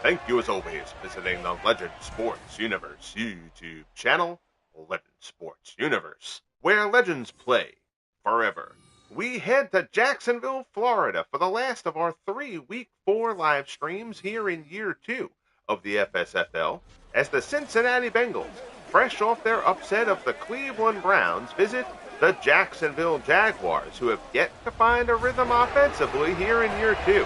Thank you as always for visiting the Legend Sports Universe YouTube channel, Legend Sports Universe, where legends play forever. We head to Jacksonville, Florida for the last of our 3 Week 4 live streams here in Year 2 of the FSFL as the Cincinnati Bengals, fresh off their upset of the Cleveland Browns, visit the Jacksonville Jaguars, who have yet to find a rhythm offensively here in Year 2.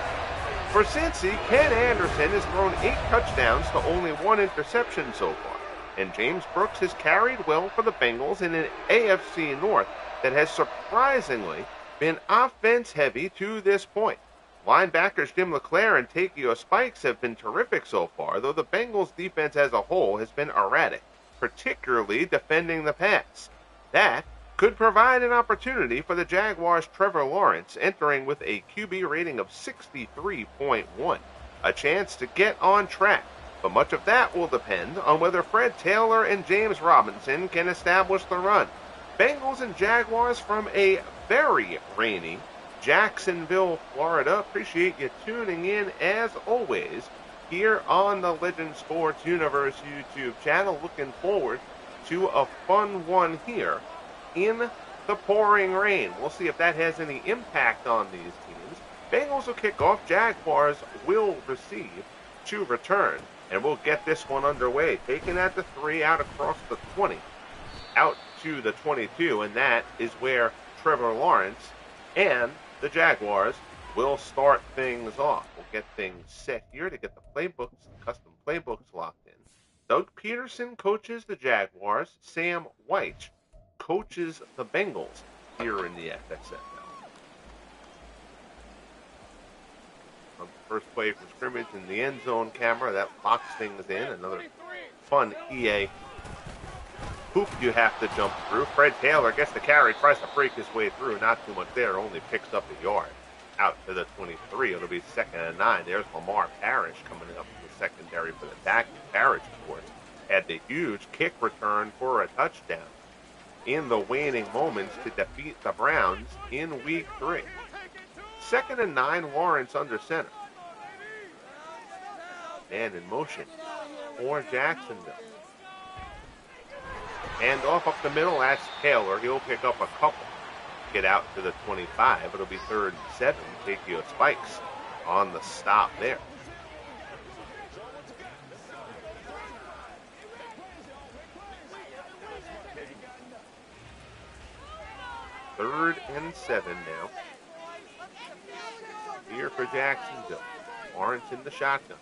For Cincy, Ken Anderson has thrown 8 touchdowns to only 1 interception so far, and James Brooks has carried well for the Bengals in an AFC North that has surprisingly been offense-heavy to this point. Linebackers Jim LeClair and Takeo Spikes have been terrific so far, though the Bengals' defense as a whole has been erratic, particularly defending the pass. That could provide an opportunity for the Jaguars' Trevor Lawrence, entering with a QB rating of 63.1, a chance to get on track. But much of that will depend on whether Fred Taylor and James Robinson can establish the run. Bengals and Jaguars from a very rainy Jacksonville, Florida. Appreciate you tuning in as always here on the Legend Sports Universe YouTube channel. Looking forward to a fun one here in the pouring rain. We'll see if that has any impact on these teams. Bengals will kick off. Jaguars will receive to return. And we'll get this one underway. Taken at the 3, out across the 20, out to the 22. And that is where Trevor Lawrence and the Jaguars will start things off. We'll get things set here to get the playbooks, custom playbooks locked in. Doug Peterson coaches the Jaguars. Sam White coaches the Bengals here in the FSFL. On the first play from scrimmage in the end zone camera, that locks things in. Another fun EA hoop you have to jump through. Fred Taylor gets the carry, tries to break his way through. Not too much there, only picks up a yard. Out to the 23, it'll be 2nd and 9. There's Lamar Parrish coming up in the secondary for the tackle. Parrish, of course, had the huge kick return for a touchdown in the waning moments to defeat the Browns in Week 3. 2nd and 9, Lawrence under center. Man in motion for Jacksonville. Hand off up the middle, that's Taylor. He'll pick up a couple. Get out to the 25. It'll be 3rd and 7. Takeo Spikes on the stop there. Third and 7 now. Here for Jacksonville. Lawrence in the shotgun.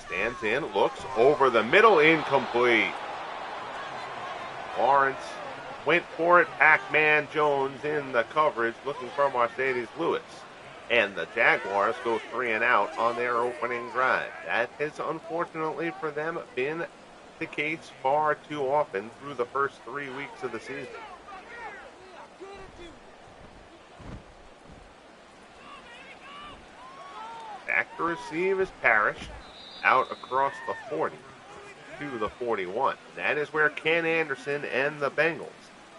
Stands in, looks over the middle, incomplete. Lawrence went for it. Pac-Man Jones in the coverage, looking for Mercedes Lewis. And the Jaguars go 3 and out on their opening drive. That has, unfortunately for them, been the case far too often through the first 3 weeks of the season. Back to receive is Parrish, out across the 40 to the 41. That is where Ken Anderson and the Bengals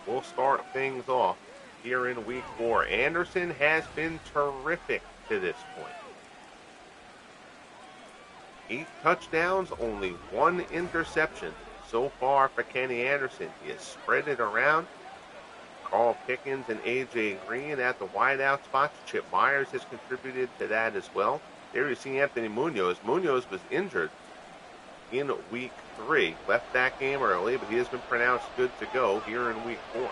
will start things off here in Week 4. Anderson has been terrific to this point. 8 touchdowns, only 1 interception so far for Kenny Anderson. He has spread it around. Carl Pickens and A.J. Green at the wideout spots. Chip Myers has contributed to that as well. There you see Anthony Munoz. Munoz was injured in Week 3. Left that game early, but he has been pronounced good to go here in Week 4.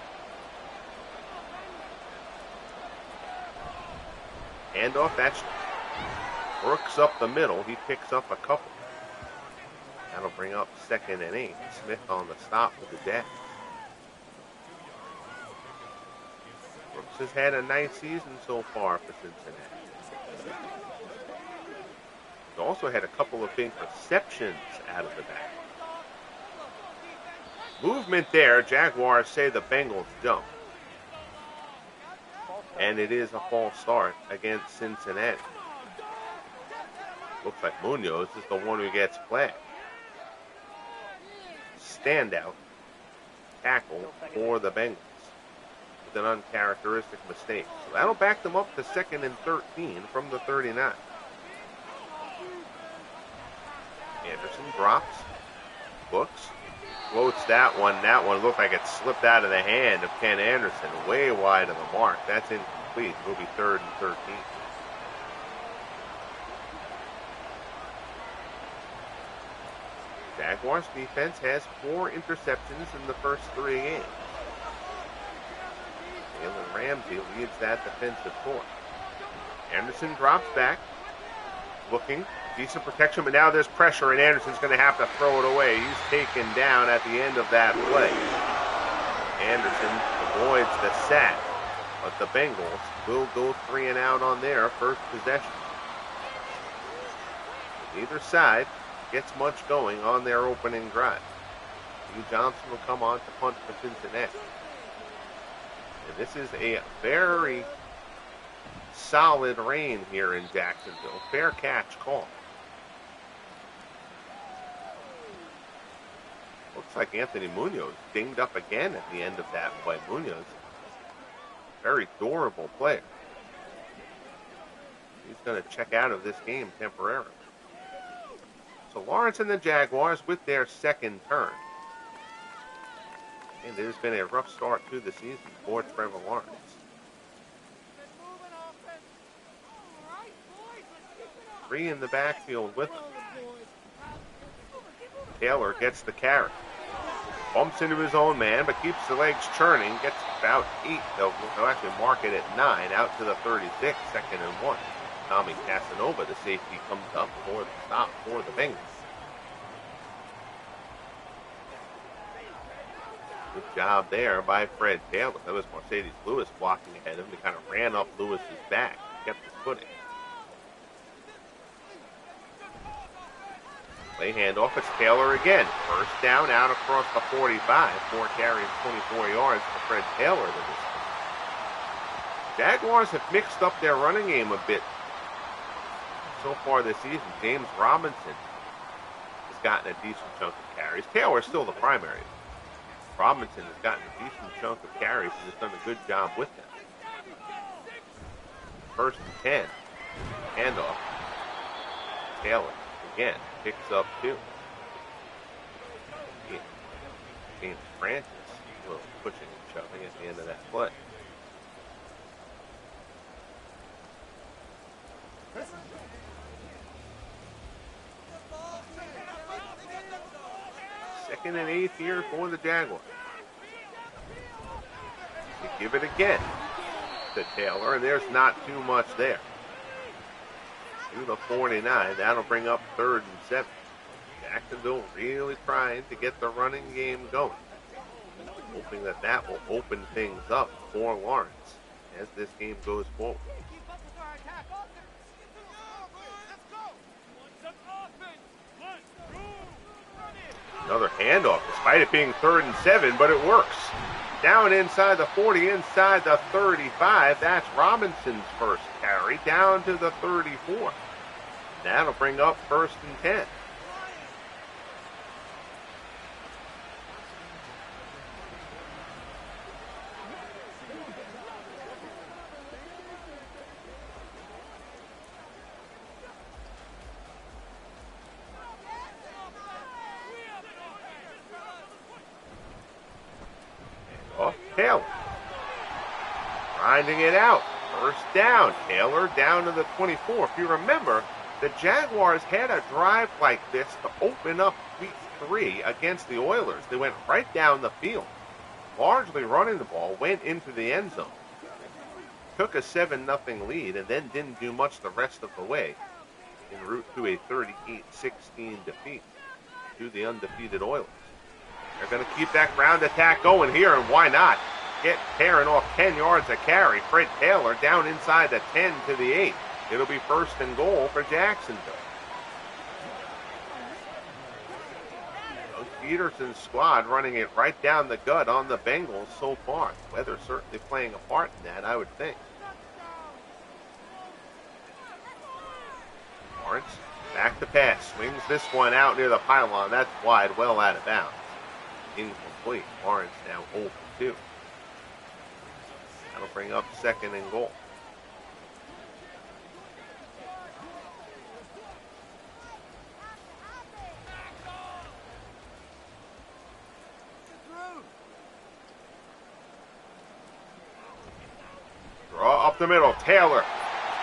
Handoff, that's Brooks up the middle. He picks up a couple. That'll bring up 2nd and 8. Smith on the stop with the Jacks. Brooks has had a nice season so far for Cincinnati. He's also had a couple of big receptions out of the back. Movement there. Jaguars say the Bengals jump. And it is a false start against Cincinnati. Looks like Munoz is the one who gets flagged. Standout tackle for the Bengals with an uncharacteristic mistake. So that'll back them up to 2nd and 13 from the 39. Anderson drops, looks, floats that one. That one looked like it slipped out of the hand of Ken Anderson, way wide of the mark. That's incomplete. It'll be 3rd and 13. Jaguars defense has 4 interceptions in the first 3 games. Jalen Ramsey leads that defensive corps. Anderson drops back, looking, decent protection, but now there's pressure, and Anderson's going to have to throw it away. He's taken down at the end of that play. Anderson avoids the sack, but the Bengals will go 3 and out on their first possession. Neither side gets much going on their opening drive. Hugh Johnson will come on to punt for Cincinnati. And this is a very solid rain here in Jacksonville. Fair catch call. Looks like Anthony Munoz dinged up again at the end of that play. Munoz, very durable player. He's going to check out of this game temporarily. So Lawrence and the Jaguars with their second turn. And there's been a rough start to the season for Trevor Lawrence. Three in the backfield with him. Taylor gets the carry. Bumps into his own man, but keeps the legs churning. Gets about 8. They'll actually mark it at 9, out to the 36, 2nd and 1. Tommy Casanova, the safety, comes up for the stop for the Bengals. Good job there by Fred Taylor. That was Mercedes Lewis blocking ahead of him. He kind of ran up Lewis's back, kept his footing. Play handoff. It's Taylor again. First down out across the 45. 4 carries, 24 yards for Fred Taylor. Jaguars have mixed up their running game a bit so far this season. James Robinson has gotten a decent chunk of carries. Taylor is still the primary. Robinson has gotten a decent chunk of carries and has done a good job with them. First and 10. Handoff. Taylor again picks up 2. James Francis a little pushing and shoving at the end of that play. Second and 8 here for the Jaguars. They give it again to Taylor, and there's not too much there. To the 49, that'll bring up 3rd and 7. Jacksonville really trying to get the running game going, hoping that that will open things up for Lawrence as this game goes forward. Another handoff, despite it being 3rd and 7, but it works. Down inside the 40, inside the 35. That's Robinson's first carry, down to the 34. That'll bring up 1st and 10. Taylor grinding it out. First down. Taylor down to the 24. If you remember, the Jaguars had a drive like this to open up week 3 against the Oilers. They went right down the field, largely running the ball, went into the end zone, took a 7-0 lead, and then didn't do much the rest of the way en route to a 38-16 defeat to the undefeated Oilers. They're going to keep that ground attack going here, and why not? Get tearing off 10 yards a carry. Fred Taylor down inside the 10 to the 8. It'll be 1st and goal for Jacksonville. Doug Peterson's squad running it right down the gut on the Bengals so far. The weather certainly playing a part in that, I would think. Lawrence back to pass. Swings this one out near the pylon. That's wide, well out of bounds. Incomplete. Lawrence now 0 for 2. That'll bring up 2nd and goal. up the middle. Taylor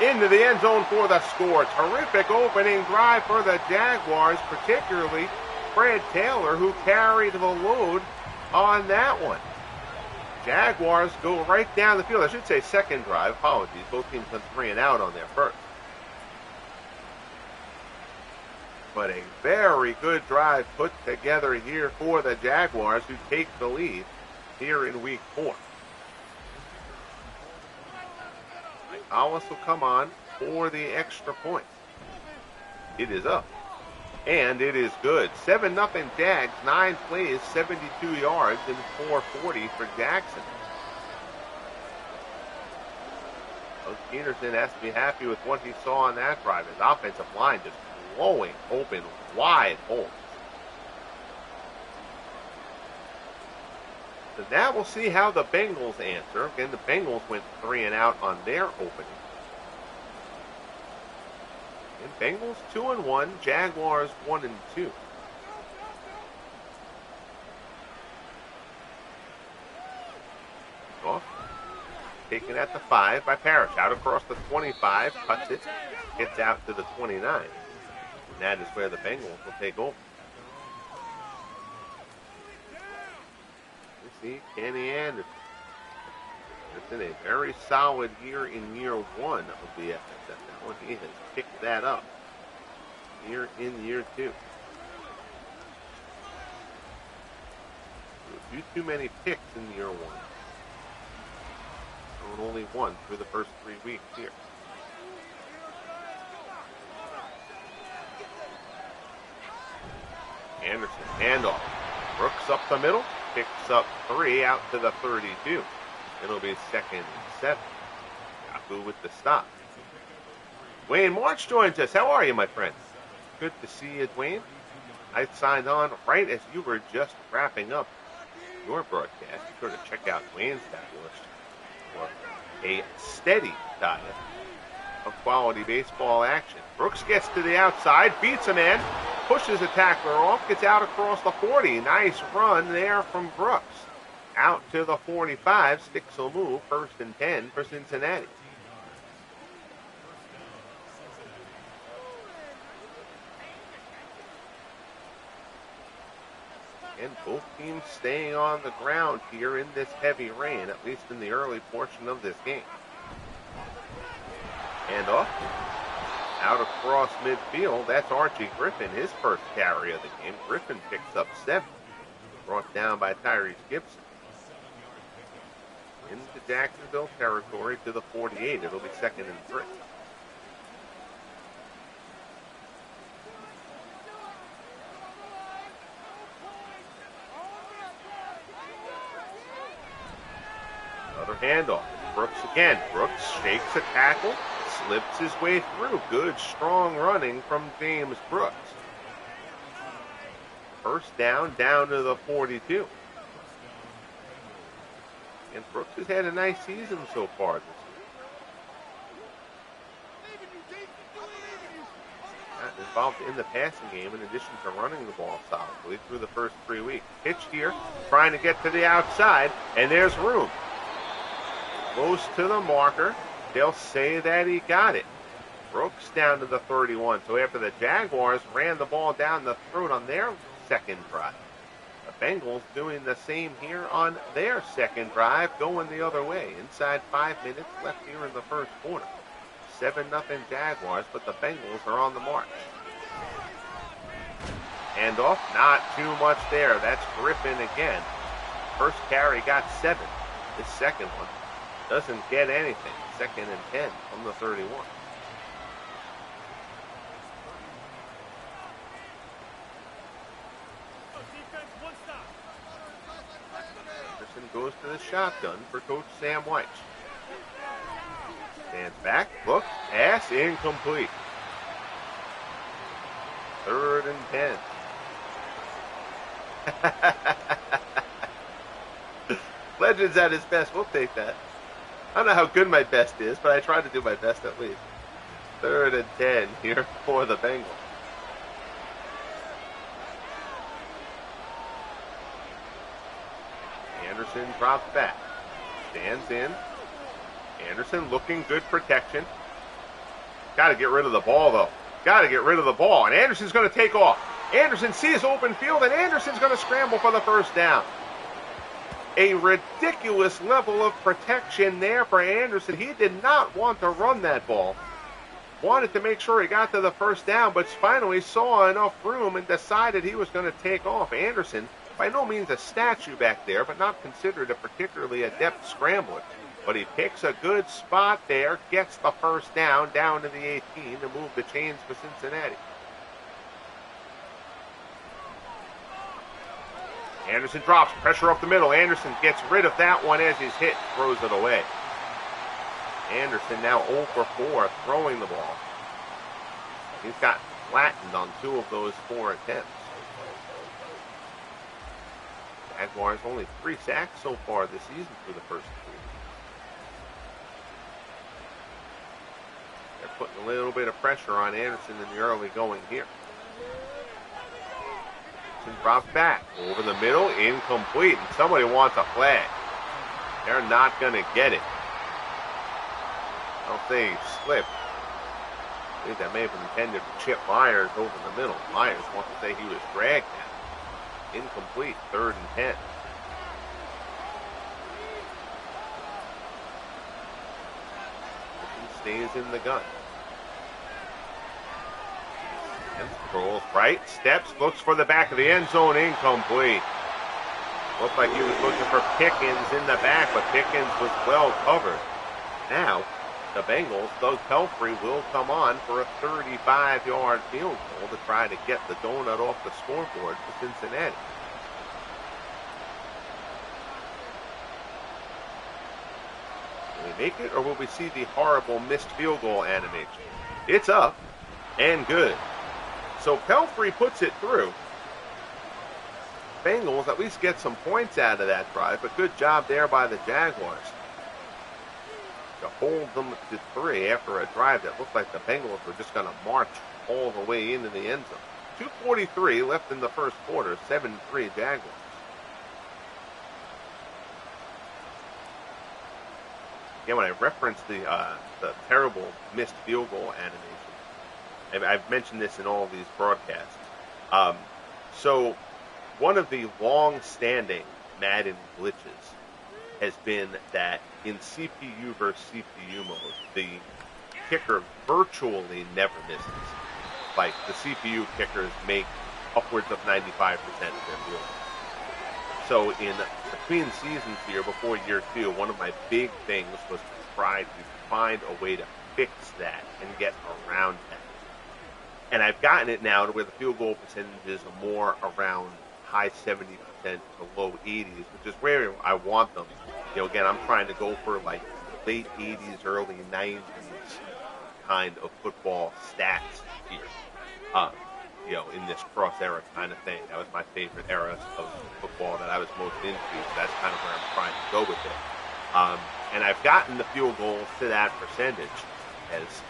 into the end zone for the score. Terrific opening drive for the Jaguars, particularly Fred Taylor, who carried the load on that one. Jaguars go right down the field. I should say second drive. Apologies. Both teams went 3 and out on their first. But a very good drive put together here for the Jaguars, who take the lead here in week 4. Alice will come on for the extra point. It is up. And it is good. 7-0 Jags, 9 plays, 72 yards, and 440 for Jackson. Coach Peterson has to be happy with what he saw on that drive. His offensive line just blowing open wide holes. So now we'll see how the Bengals answer. Again, the Bengals went 3 and out on their opening. And Bengals 2-1, Jaguars 1-2. Off. Taken at the 5 by Parrish. Out across the 25, cuts it, gets out to the 29. And that is where the Bengals will take over. You see, Kenny Anderson. It's in a very solid year in year 1 of the FSFL. He has picked that up here in year 2. A few too many picks in year 1. And only 1 through the first 3 weeks here. Anderson, handoff. Brooks up the middle, picks up 3 out to the 32. It'll be 2nd and 7. Yaku with the stop. Dwayne March joins us. How are you, my friend? Good to see you, Dwayne. I signed on right as you were just wrapping up your broadcast. Be sure to check out Dwayne's fabulous for a steady diet of quality baseball action. Brooks gets to the outside, beats a man, pushes a tackler off, gets out across the 40. Nice run there from Brooks. Out to the 45, Sticks will move, 1st and 10 for Cincinnati. And both teams staying on the ground here in this heavy rain, at least in the early portion of this game. And off. Out across midfield, that's Archie Griffin, his first carry of the game. Griffin picks up 7. Brought down by Tyrese Gibson. Into Jacksonville territory to the 48. It'll be 2nd and 3. Another handoff. Brooks again. Brooks shakes a tackle, slips his way through. Good, strong running from James Brooks. First down to the 42. And Brooks has had a nice season so far this year. Involved in the passing game in addition to running the ball solidly through the first 3 weeks. Pitch here, trying to get to the outside, and there's room. Close to the marker. They'll say that he got it. Brooks down to the 31. So after the Jaguars ran the ball down the throat on their second drive, the Bengals doing the same here on their second drive, going the other way. Inside 5 minutes left here in the first quarter. 7-0 Jaguars, but the Bengals are on the march. Handoff, not too much there. That's Griffin again. First carry got 7. His second one doesn't get anything. 2nd and 10 from the 31. Goes to the shotgun for Coach Sam White. Stands back, look, pass incomplete. 3rd and 10. Legends at his best. We'll take that. I don't know how good my best is, but I try to do my best at least. 3rd and 10 here for the Bengals. Anderson drops back. Stands in. Anderson looking good protection. Got to get rid of the ball, though. Got to get rid of the ball. And Anderson's going to take off. Anderson sees open field, and Anderson's going to scramble for the first down. A ridiculous level of protection there for Anderson. He did not want to run that ball. Wanted to make sure he got to the first down, but finally saw enough room and decided he was going to take off. Anderson, by no means a statue back there, but not considered a particularly adept scrambler. But he picks a good spot there, gets the first down to the 18 to move the chains for Cincinnati. Anderson drops, pressure up the middle. Anderson gets rid of that one as he's hit, throws it away. Anderson now 0 for 4 throwing the ball. He's got flattened on 2 of those 4 attempts. Jaguars only 3 sacks so far this season through the first 3. They're putting a little bit of pressure on Anderson in the early going here. Anderson drops back over the middle, incomplete, and somebody wants a flag. They're not going to get it. I don't think he slipped. I think that may have been intended for Chip Myers over the middle. Myers wants to say he was dragged down. Incomplete, 3rd and 10. He stays in the gun. And scrolls right, steps, looks for the back of the end zone, incomplete. Looked like he was looking for Pickens in the back, but Pickens was well covered. Now, the Bengals, Doug Pelfrey will come on for a 35-yard field goal to try to get the donut off the scoreboard for Cincinnati. Will we make it, or will we see the horrible missed field goal animation? It's up and good. So Pelfrey puts it through. Bengals at least get some points out of that drive, but good job there by the Jaguars to hold them to 3 after a drive that looked like the Bengals were just going to march all the way into the end zone. 2:43 left in the first quarter, 7-3 Jaguars. Again, when I referenced the terrible missed field goal animation, I've mentioned this in all of these broadcasts. So one of the long-standing Madden glitches has been that in CPU versus CPU mode, the kicker virtually never misses. Like, the CPU kickers make upwards of 95% of their field goals. So in between seasons here, before year 2, one of my big things was to try to find a way to fix that and get around that. And I've gotten it now to where the field goal percentages are more around high 70% to low 80s, which is where I want them. You know, again, I'm trying to go for like late 80s, early 90s kind of football stats here. You know, in this cross-era kind of thing. That was my favorite era of football that I was most into. So that's kind of where I'm trying to go with it. And I've gotten the field goals to that percentage as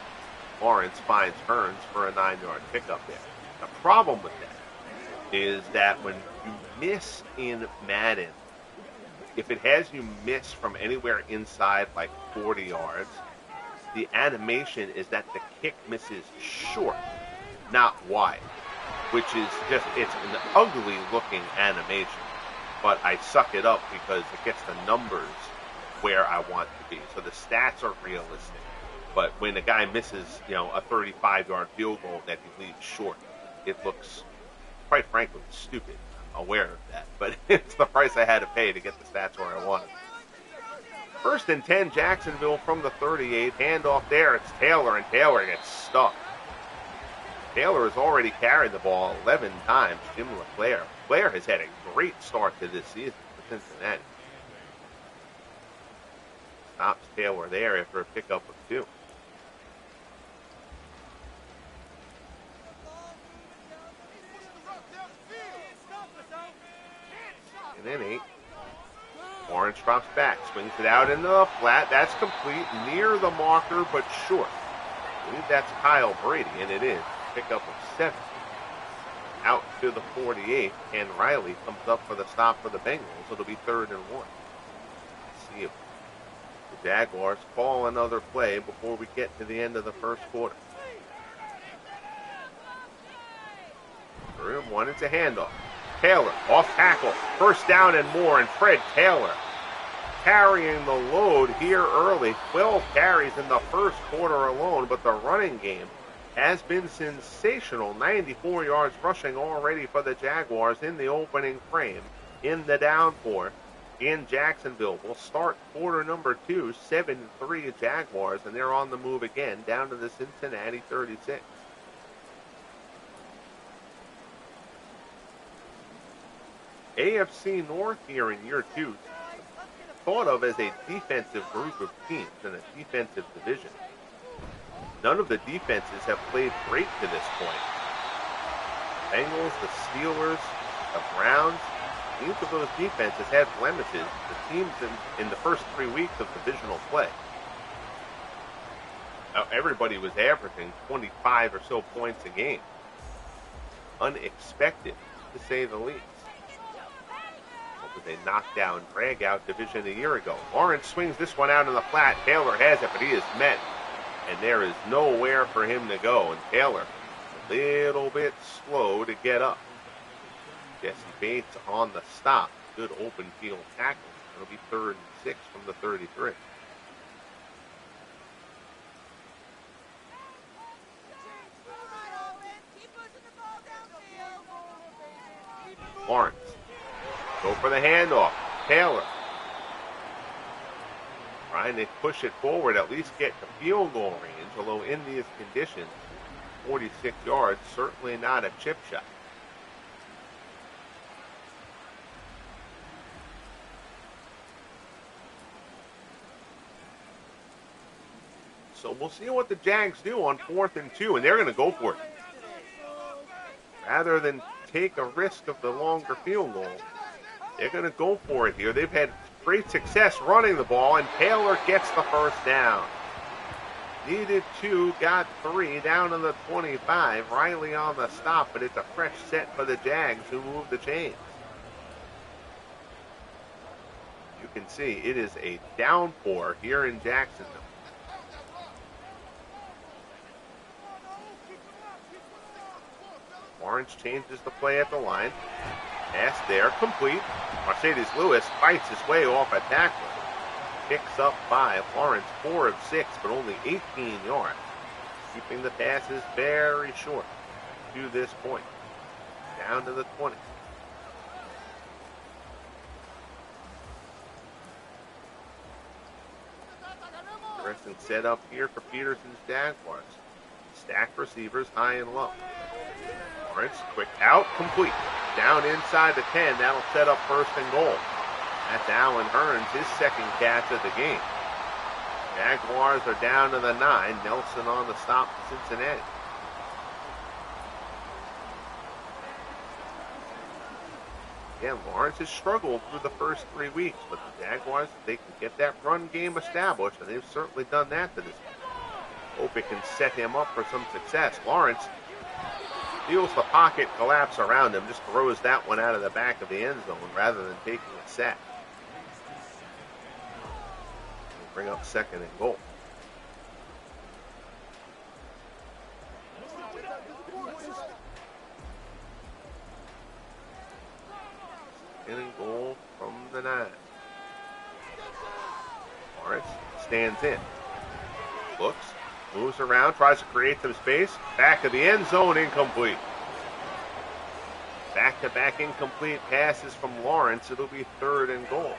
Lawrence finds Hearns for a 9-yard pickup there. The problem with that is that when you miss in Madden, if it has you miss from anywhere inside like 40 yards, the animation is that the kick misses short, not wide, which is just, it's an ugly looking animation, but I suck it up because it gets the numbers where I want to be. So the stats are realistic. But when a guy misses, you know, a 35-yard field goal that he leaves short, it looks, quite frankly, stupid. I'm aware of that. But it's the price I had to pay to get the stats where I wanted. 1st and 10, Jacksonville from the 38. Handoff there. It's Taylor, and Taylor gets stuck. Taylor has already carried the ball 11 times. Jim LeClair. LeClair has had a great start to this season for Cincinnati. Stops Taylor there after a pickup of 2. And then 8. Lawrence drops back, swings it out in the flat. That's complete, near the marker, but short. I believe that's Kyle Brady, and it is. Pickup of 7. Out to the 48, and Riley comes up for the stop for the Bengals. It'll be 3rd and 1. Let's see if The Jaguars call another play before we get to the end of the first quarter. 3-1, it's a handoff. Taylor, off tackle, first down and more, and Fred Taylor carrying the load here early. 12 carries in the first quarter alone, but the running game has been sensational. 94 yards rushing already for the Jaguars in the opening frame in the downpour in Jacksonville. We'll start quarter number 2, 7-3 Jaguars, and they're on the move again down to the Cincinnati 36. AFC North here in year 2, thought of as a defensive group of teams in a defensive division. None of the defenses have played great to this point. Bengals, the Steelers, the Browns, each of those defenses had blemishes. The teams in the first 3 weeks of divisional play. Now, everybody was averaging 25 or so points a game. Unexpected, to say the least. What was a knockdown, drag-out division a year ago. Lawrence swings this one out in the flat. Taylor has it, but he is met. And there is nowhere for him to go. And Taylor, a little bit slow to get up. Jesse Bates on the stop. Good open field tackle. It'll be 3rd and 6 from the 33. Lawrence. Go for the handoff. Taylor. Trying to push it forward, at least get to field goal range, although in these conditions, 46 yards, certainly not a chip shot. So we'll see what the Jags do on 4th and 2, and they're going to go for it. Rather than take a risk of the longer field goal, they're going to go for it here. They've had great success running the ball, and Taylor gets the first down. Needed 2, got 3, down to the 25. Riley on the stop, but it's a fresh set for the Jags who move the chains. You can see it is a downpour here in Jacksonville. Lawrence changes the play at the line. Pass there, complete. Mercedes Lewis fights his way off a tackle. Picks up 5. Lawrence 4 of 6, but only 18 yards. Keeping the passes very short to this point. Down to the 20. Interesting setup here for Peterson's Jaguars. Stacked receivers high and low. Lawrence, quick out, complete. Down inside the 10, that'll set up 1st and goal. That's Allen Hurns, his second catch of the game. Jaguars are down to the 9. Nelson on the stop to Cincinnati. Again, Lawrence has struggled through the first 3 weeks, but the Jaguars, they can get that run game established, and they've certainly done that to this point. Hope it can set him up for some success. Lawrence feels the pocket collapse around him, just throws that one out of the back of the end zone rather than taking a sack. We'll bring up 2nd and goal. And goal from the 9. Lawrence stands in. Looks. Moves around, tries to create some space. Back of the end zone, incomplete. Back-to-back incomplete passes from Lawrence. It'll be 3rd and goal.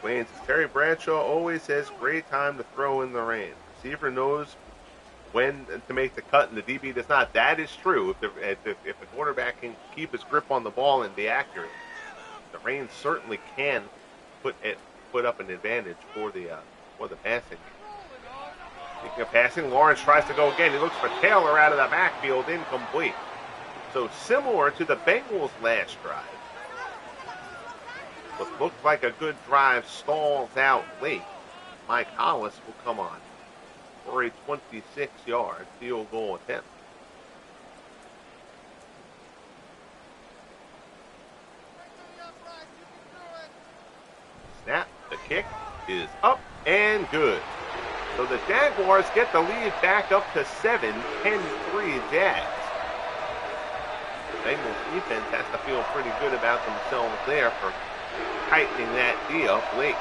Wayne says, Terry Bradshaw always has great time to throw in the rain. Receiver knows when to make the cut, and the DB does not. That is true. If the quarterback can keep his grip on the ball and be accurate, the rain certainly can put up an advantage for the passing. Speaking of passing, Lawrence tries to go again. He looks for Taylor out of the backfield, incomplete. So similar to the Bengals' last drive. What looked like a good drive stalls out late. Mike Hollis will come on for a 26-yard field goal attempt. Snap, the kick, is up and good. So the Jaguars get the lead back up to 7, 10-3 Jags. The Bengals defense has to feel pretty good about themselves there for tightening that D up late.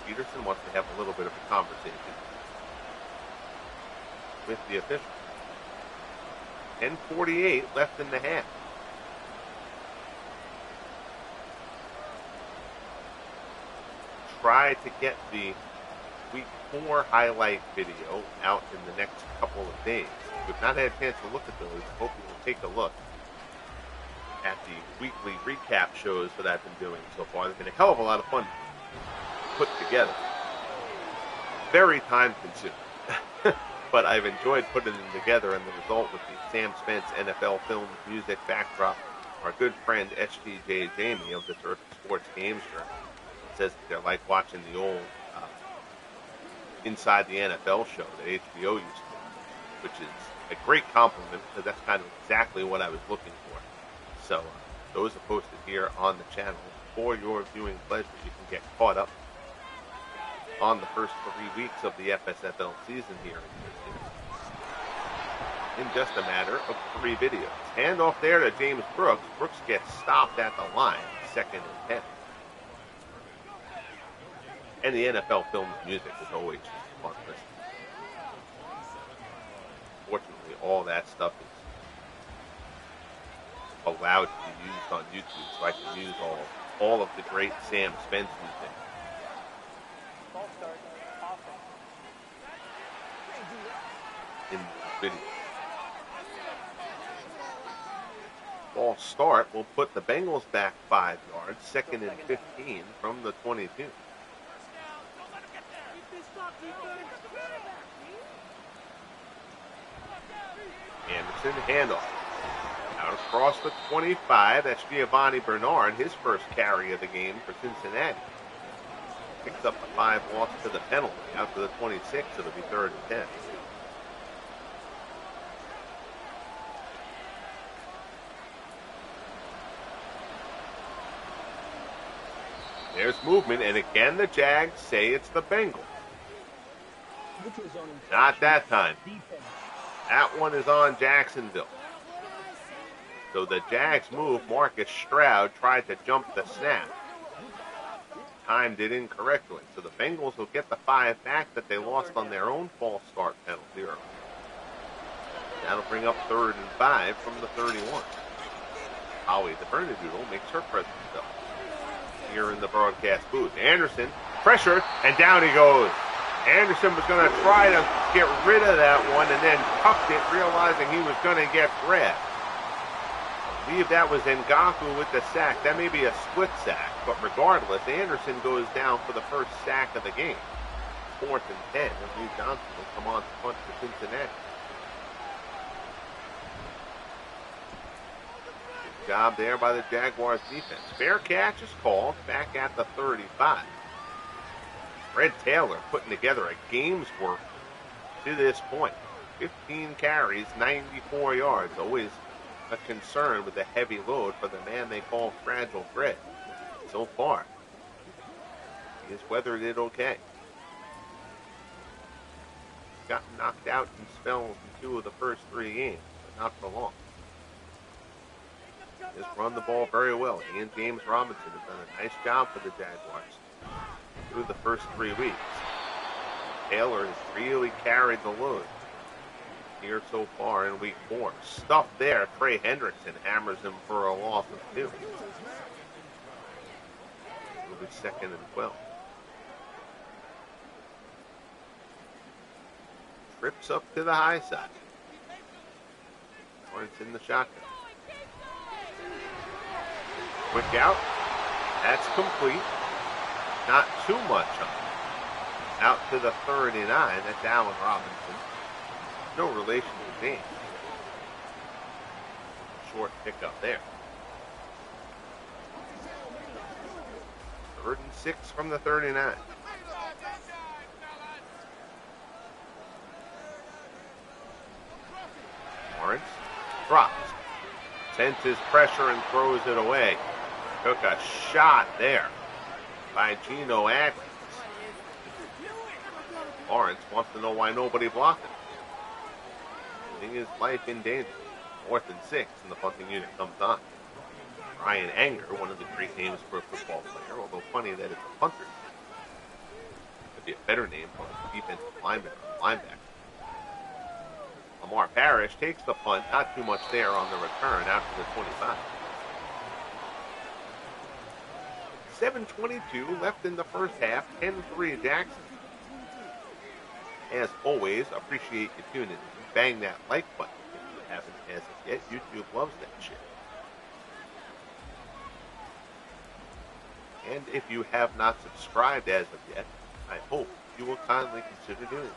Peterson wants to have a little bit of a conversation with the official. 10:48 left in the half. Try to get the Week 4 highlight video out in the next couple of days. If you've not had a chance to look at those, I hope you will take a look at the weekly recap shows that I've been doing so far. They've been a hell of a lot of fun put together. Very time consuming. But I've enjoyed putting them together, and the result with the Sam Spence NFL Films music backdrop. Our good friend STJ Jamie of the Terrific Sports Games Journal says that they're like watching the old Inside the NFL show that HBO used to do, which is a great compliment because that's kind of exactly what I was looking for. So those are posted here on the channel for your viewing pleasure. You can get caught up on the first 3 weeks of the FSFL season here in just a matter of 3 videos. Handoff there to James Brooks. Brooks gets stopped at the line, 2nd and 10. And the NFL Films music is always just fun listening. Fortunately, all that stuff is allowed to be used on YouTube, so I can use all of the great Sam Spence music. In the video. False start will put the Bengals back 5 yards, 2nd and 15 from the 22. Anderson handoff. Out across the 25, that's Giovanni Bernard, his first carry of the game for Cincinnati. Picks up the 5 loss to the penalty. Out to the 26, it'll be 3rd and 10. There's movement, and again the Jags say it's the Bengals. Not that time. That one is on Jacksonville. So the Jags move. Marcus Stroud tried to jump the snap. Timed it incorrectly. So the Bengals will get the 5 back that they lost on their own false start penalty. That'll bring up 3rd and 5 from the 31. Howie, the Bernedoodle, makes her presence felt here in the broadcast booth. Anderson pressured, and down he goes. Anderson was going to try to get rid of that one and then tucked it, realizing he was going to get grabbed. I believe that was Ngaku with the sack. That may be a split sack, but regardless, Anderson goes down for the first sack of the game. 4th and 10, and Lee Johnson will come on to punt for Cincinnati. Good job there by the Jaguars defense. Fair catch is called back at the 35. Fred Taylor putting together a game's work to this point. 15 carries, 94 yards. Always a concern with the heavy load for the man they call Fragile Fred. So far, he has weathered it okay. Got knocked out in spells in 2 of the first 3 games, but not for long. He has run the ball very well. He and James Robinson have done a nice job for the Jaguars through the first 3 weeks. Taylor has really carried the load here so far in week 4. Stuff there. Trey Hendrickson hammers him for a loss of 2. It'll be 2nd and 12. Trips up to the high side. Lawrence in the shotgun. Quick out. That's complete. Not too much on it. Out to the 39. That's Allen Robinson. No relation to James. Short pickup there. 3rd and 6 from the 39. Lawrence drops. Senses pressure and throws it away. Took a shot there by Geno Atkins. Lawrence wants to know why nobody blocked him. Putting his life in danger. 4th and 6, and the punting unit comes on. Ryan Anger, one of the great names for a football player, although funny that it's a punter. Could be a better name for a defensive lineman or linebacker. Lamar Parrish takes the punt, not too much there on the return out to the 25. 7:22 left in the first half, 10-3 Jackson. As always, appreciate you tuning in. Bang that like button if you haven't as of yet. YouTube loves that shit. And if you have not subscribed as of yet, I hope you will kindly consider doing it.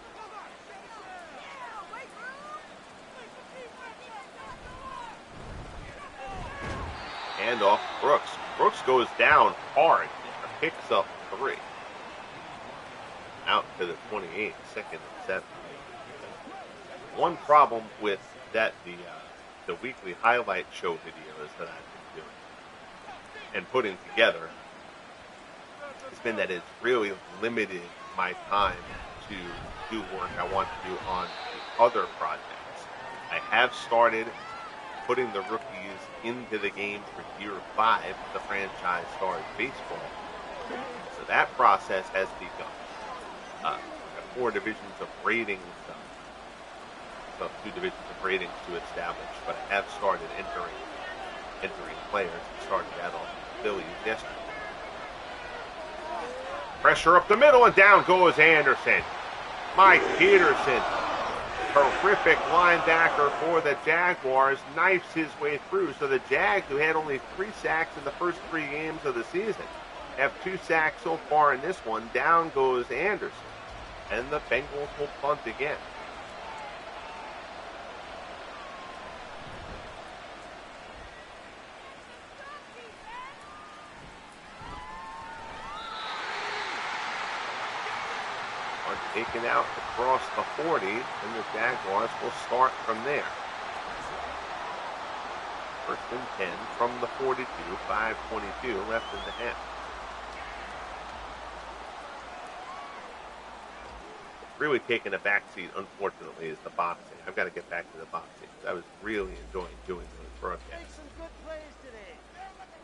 Hand off Brooks. Brooks goes down hard. Picks up 3. Out to the 28, 2nd and 7. One problem with that, the weekly highlight show videos that I've been doing and putting together has been that it's really limited my time to do work I want to do on the other projects. I have started putting the rookies into the game for year 5, the franchise stars baseball. So that process has begun. 4 divisions of ratings, so 2 divisions of ratings to establish, but I have started entering players. I started that on the Phillies yesterday. Pressure up the middle, and down goes Anderson. Mike Peterson, terrific linebacker for the Jaguars, knifes his way through. So the Jags, who had only 3 sacks in the first 3 games of the season, have 2 sacks so far in this one. Down goes Anderson. And the Bengals will punt again. Punt taken out across the 40, and the Jaguars will start from there. 1st and 10 from the 42, 5:22 left in the half. Really taking a backseat, unfortunately, is the boxing. I've got to get back to the boxing. I was really enjoying doing those broadcasts.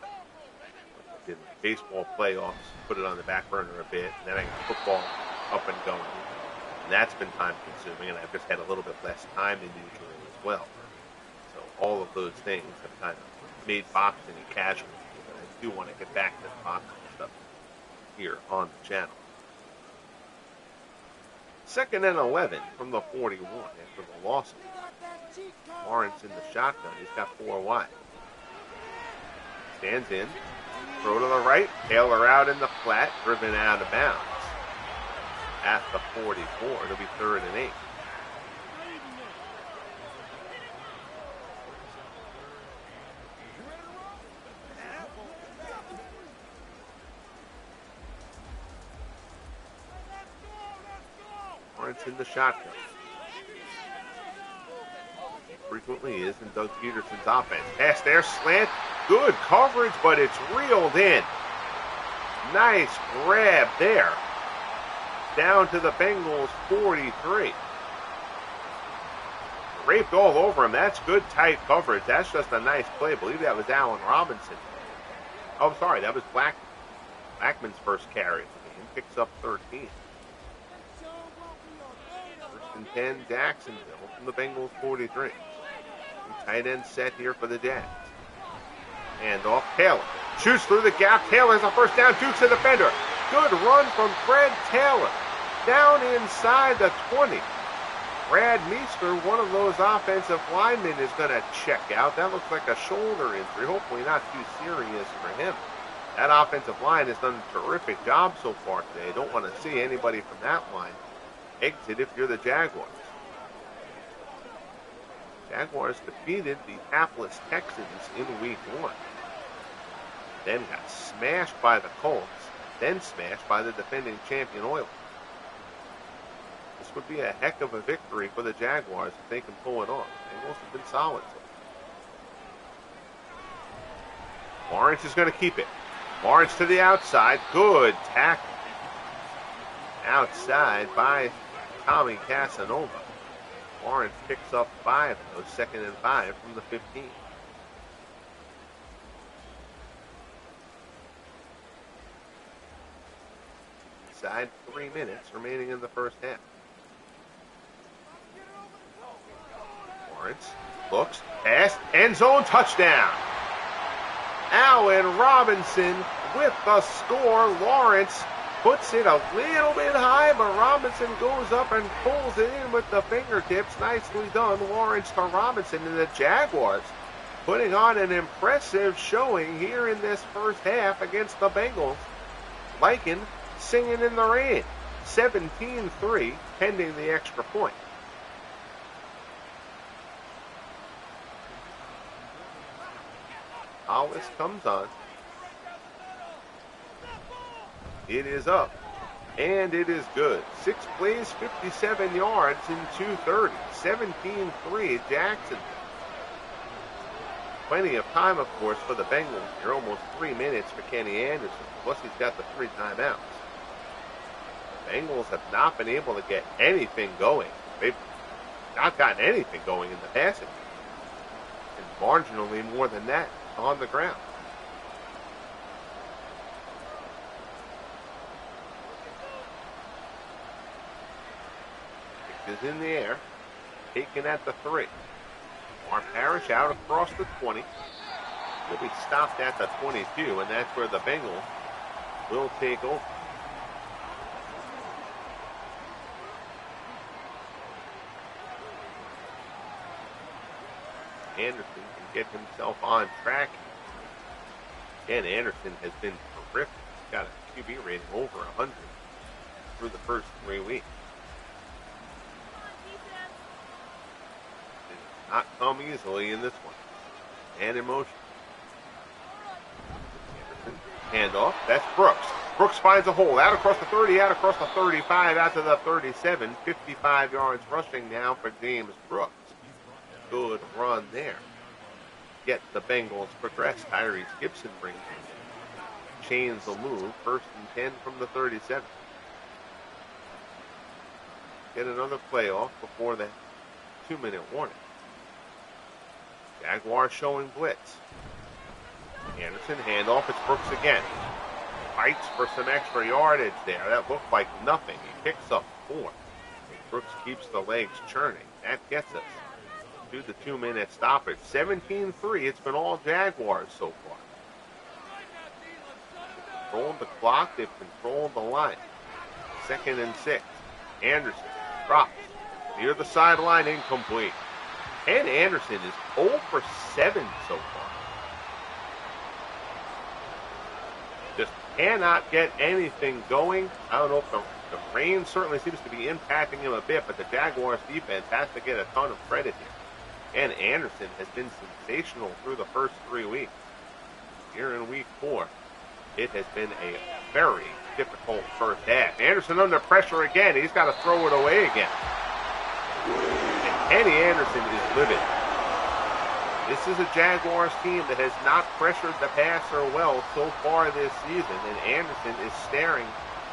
I did baseball playoffs, put it on the back burner a bit, and then I got football up and going. And that's been time consuming, and I've just had a little bit less time than usual as well. So all of those things have kind of made boxing a casualty, but I do want to get back to the boxing stuff here on the channel. 2nd and 11 from the 41 after the loss. Lawrence in the shotgun. He's got 4 wide. Stands in. Throw to the right. Taylor out in the flat. Driven out of bounds. At the 44. It'll be 3rd and 8. Lawrence in the shotgun. Frequently is in Doug Peterson's offense. Pass there, slant. Good coverage, but it's reeled in. Nice grab there. Down to the Bengals 43. Raped all over him. That's good tight coverage. That's just a nice play. I believe that was Allen Robinson. Oh, sorry, that was Blackman. Blackman's first carry of the game. Picks up 13. 1st and 10, Jacksonville from the Bengals 43. Tight end set here for the Jags. Hand off Taylor. Shoots through the gap. Taylor has a first down. Dukes the defender. Good run from Fred Taylor. Down inside the 20. Brad Meester, one of those offensive linemen, is going to check out. That looks like a shoulder injury. Hopefully not too serious for him. That offensive line has done a terrific job so far today. Don't want to see anybody from that line exit if you're the Jaguars. Jaguars defeated the hapless Texans in week 1. Then got smashed by the Colts. Then smashed by the defending champion Oilers. This would be a heck of a victory for the Jaguars if they can pull it off. The Bengals have been solid so Lawrence is going to keep it. Lawrence to the outside. Good tackle. Outside by Tommy Casanova. Lawrence picks up 5 of those, 2nd and 5 from the 15. Inside 3 minutes remaining in the first half. Lawrence looks, pass, end zone, touchdown. Allen Robinson with the score. Lawrence puts it a little bit high, but Robinson goes up and pulls it in with the fingertips. Nicely done, Lawrence to Robinson, and the Jaguars putting on an impressive showing here in this first half against the Bengals. Lycan singing in the rain. 17-3, pending the extra point. Hollis comes on. It is up, and it is good. 6 plays, 57 yards in 2:30. 17-3 Jacksonville. Plenty of time, of course, for the Bengals. They're almost 3 minutes for Kenny Anderson. Plus, he's got the 3 timeouts. The Bengals have not been able to get anything going. They've not gotten anything going in the passing game. And marginally more than that on the ground. Is in the air, taken at the 3. Mark Parrish out across the 20. Will be stopped at the 22, and that's where the Bengals will take over. Anderson can get himself on track. Ken Anderson has been terrific. He's got a QB rating over 100 through the first 3 weeks. Not come easily in this one. And in motion. Anderson, handoff. That's Brooks. Brooks finds a hole. Out across the 30, out across the 35, out to the 37. 55 yards rushing now for James Brooks. Good run there. Get the Bengals progressed. Tyrese Gibson brings in. Chains will move. 1st and 10 from the 37. Get another play off before that 2-minute warning. Jaguars showing blitz. Anderson, handoff, it's Brooks again. Fights for some extra yardage there. That looked like nothing. He picks up 4. Brooks keeps the legs churning. That gets us to the 2-minute stoppage. 17-3. It's been all Jaguars so far. They've controlled the clock. They've controlled the line. 2nd and 6. Anderson drops near the sideline, incomplete. Ken Anderson is 0 for 7 so far. Just cannot get anything going. I don't know if the rain certainly seems to be impacting him a bit, but the Jaguars defense has to get a ton of credit here. Ken Anderson has been sensational through the first 3 weeks. Here in week 4, it has been a very difficult first half. Anderson under pressure again. He's got to throw it away again. Kenny Anderson is livid. This is a Jaguars team that has not pressured the passer well so far this season, and Anderson is staring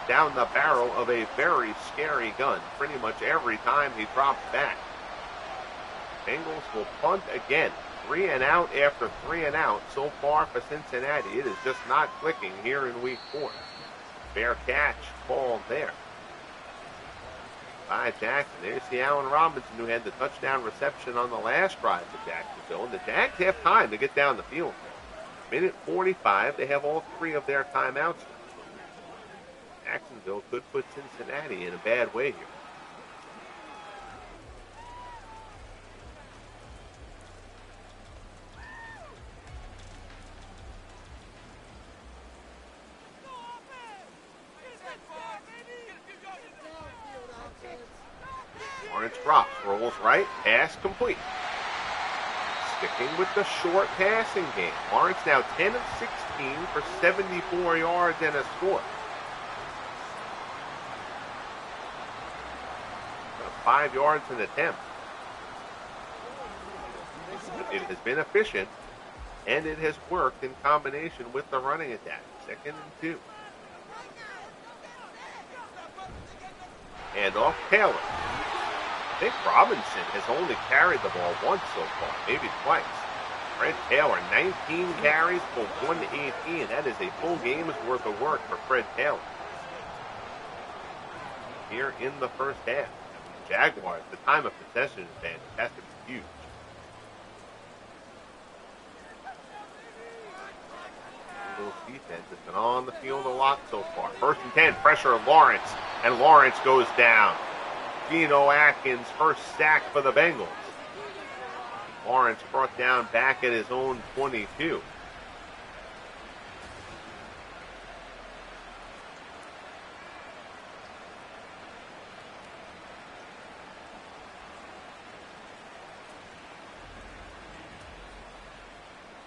down the barrel of a very scary gun pretty much every time he drops back. Bengals will punt again. 3 and out after 3 and out so far for Cincinnati. It is just not clicking here in week 4. Fair catch called there by Jackson. There's the Allen Robinson who had the touchdown reception on the last drive for Jacksonville. And the Jags have time to get down the field. Minute 45, they have all 3 of their timeouts. Jacksonville could put Cincinnati in a bad way here. Lawrence drops, rolls right, pass complete. Sticking with the short passing game. Lawrence now 10 of 16 for 74 yards and a score. 5 yards an attempt. It has been efficient. And it has worked in combination with the running attack. 2nd and 2. And off Taylor. I think Robinson has only carried the ball once so far, maybe twice. Fred Taylor, 19 carries, full 118. That is a full game's worth of work for Fred Taylor. Here in the first half. Jaguars, the time of possession is fantastic, huge. Eagles defense has been on the field a lot so far. 1st and 10, pressure of Lawrence, and Lawrence goes down. Geno Atkins, first sack for the Bengals. Lawrence brought down back at his own 22.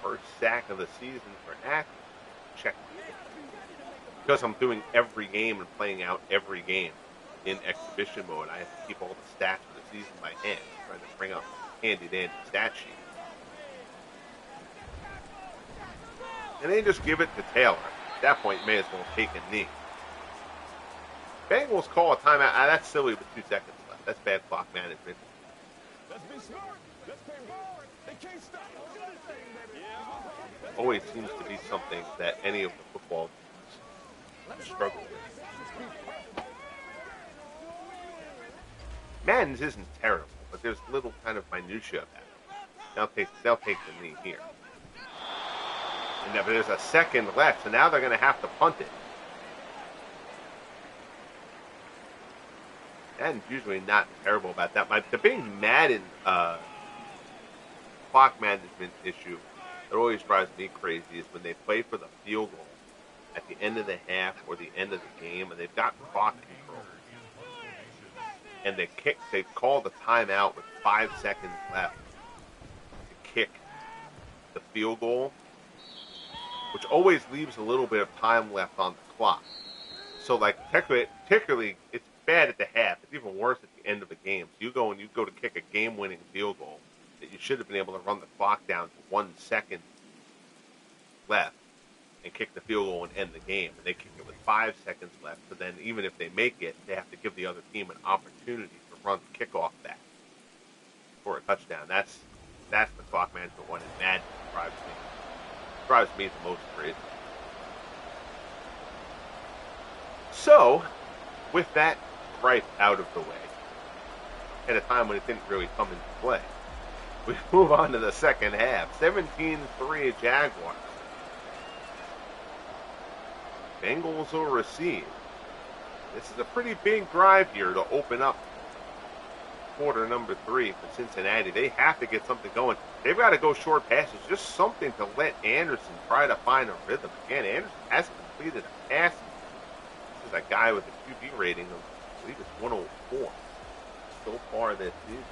First sack of the season for Atkins. Check. Because I'm doing every game and playing out every game in exhibition mode, I have to keep all the stats for the season by hand. I'm trying to bring up handy-dandy stat sheet. And they just give it to Taylor. At that point, you may as well take a knee. Bengals call a timeout. That's silly with 2 seconds left. That's bad clock management. Let's be smart. Let's play forward. They can't stop. Always seems to be something that any of the football teams struggle with. Madden's isn't terrible, but there's little kind of minutia about it. They'll take the knee here. And now there's a second left, so now they're going to have to punt it. Madden's usually not terrible about that. The big Madden clock management issue that always drives me crazy is when they play for the field goal at the end of the half or the end of the game, and they've got clock control. And they call the timeout with 5 seconds left to kick the field goal, which always leaves a little bit of time left on the clock. So, like, particularly, it's bad at the half. It's even worse at the end of the game. So you go to kick a game-winning field goal that you should have been able to run the clock down to 1 second left and kick the field goal and end the game. And they kick it with 5 seconds left. So then even if they make it, they have to give the other team an opportunity to run the kickoff back for a touchdown. That's the clock management one, and Madden drives me the most crazy. So, with that gripe out of the way, at a time when it didn't really come into play, we move on to the second half. 17-3 Jaguars. Bengals will receive. This is a pretty big drive here to open up quarter number 3 for Cincinnati. They have to get something going. They've got to go short passes, just something to let Anderson try to find a rhythm. Again, Anderson hasn't completed a pass. This is a guy with a QB rating of, I believe it's 104 so far this season.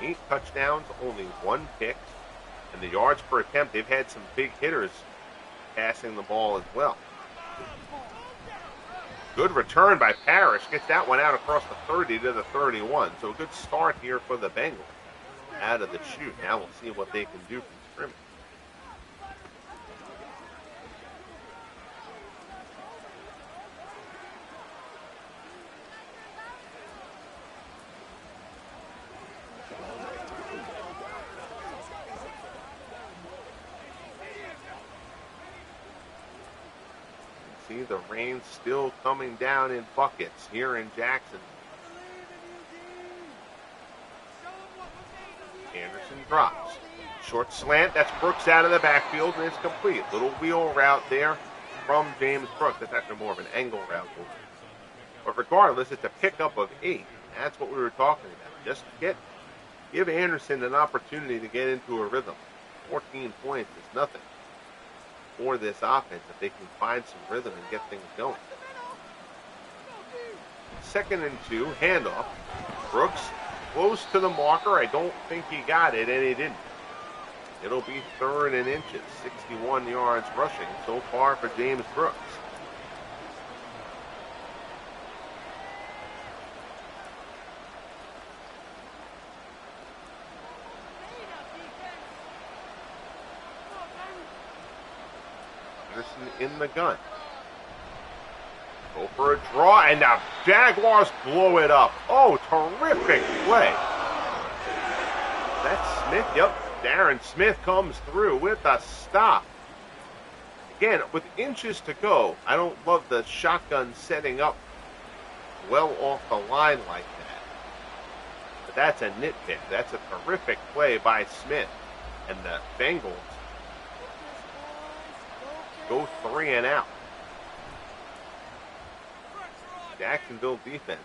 8 touchdowns, only 1 pick. And the yards per attempt, they've had some big hitters passing the ball as well. Good return by Parrish. Gets that one out across the 30 to the 31. So a good start here for the Bengals out of the chute. Now we'll see what they can do from scrimmage. See the rain still coming down in buckets here in Jackson. Anderson drops. Short slant. That's Brooks out of the backfield, and it's complete. Little wheel route there from James Brooks. That's actually more of an angle route. But regardless, it's a pickup of 8. That's what we were talking about. Just give Anderson an opportunity to get into a rhythm. 14 points is nothing for this offense if they can find some rhythm and get things going. 2nd and 2, handoff. Brooks close to the marker. I don't think he got it, and he didn't. It'll be 3rd and inches. 61 yards rushing so far for James Brooks. Anderson in the gun. Go for a draw, and the Jaguars blow it up. Oh, terrific play. That's Smith. Yep, Darren Smith comes through with a stop. Again, with inches to go, I don't love the shotgun setting up well off the line like that. But that's a nitpick. That's a terrific play by Smith. And the Bengals go 3 and out. Jacksonville defense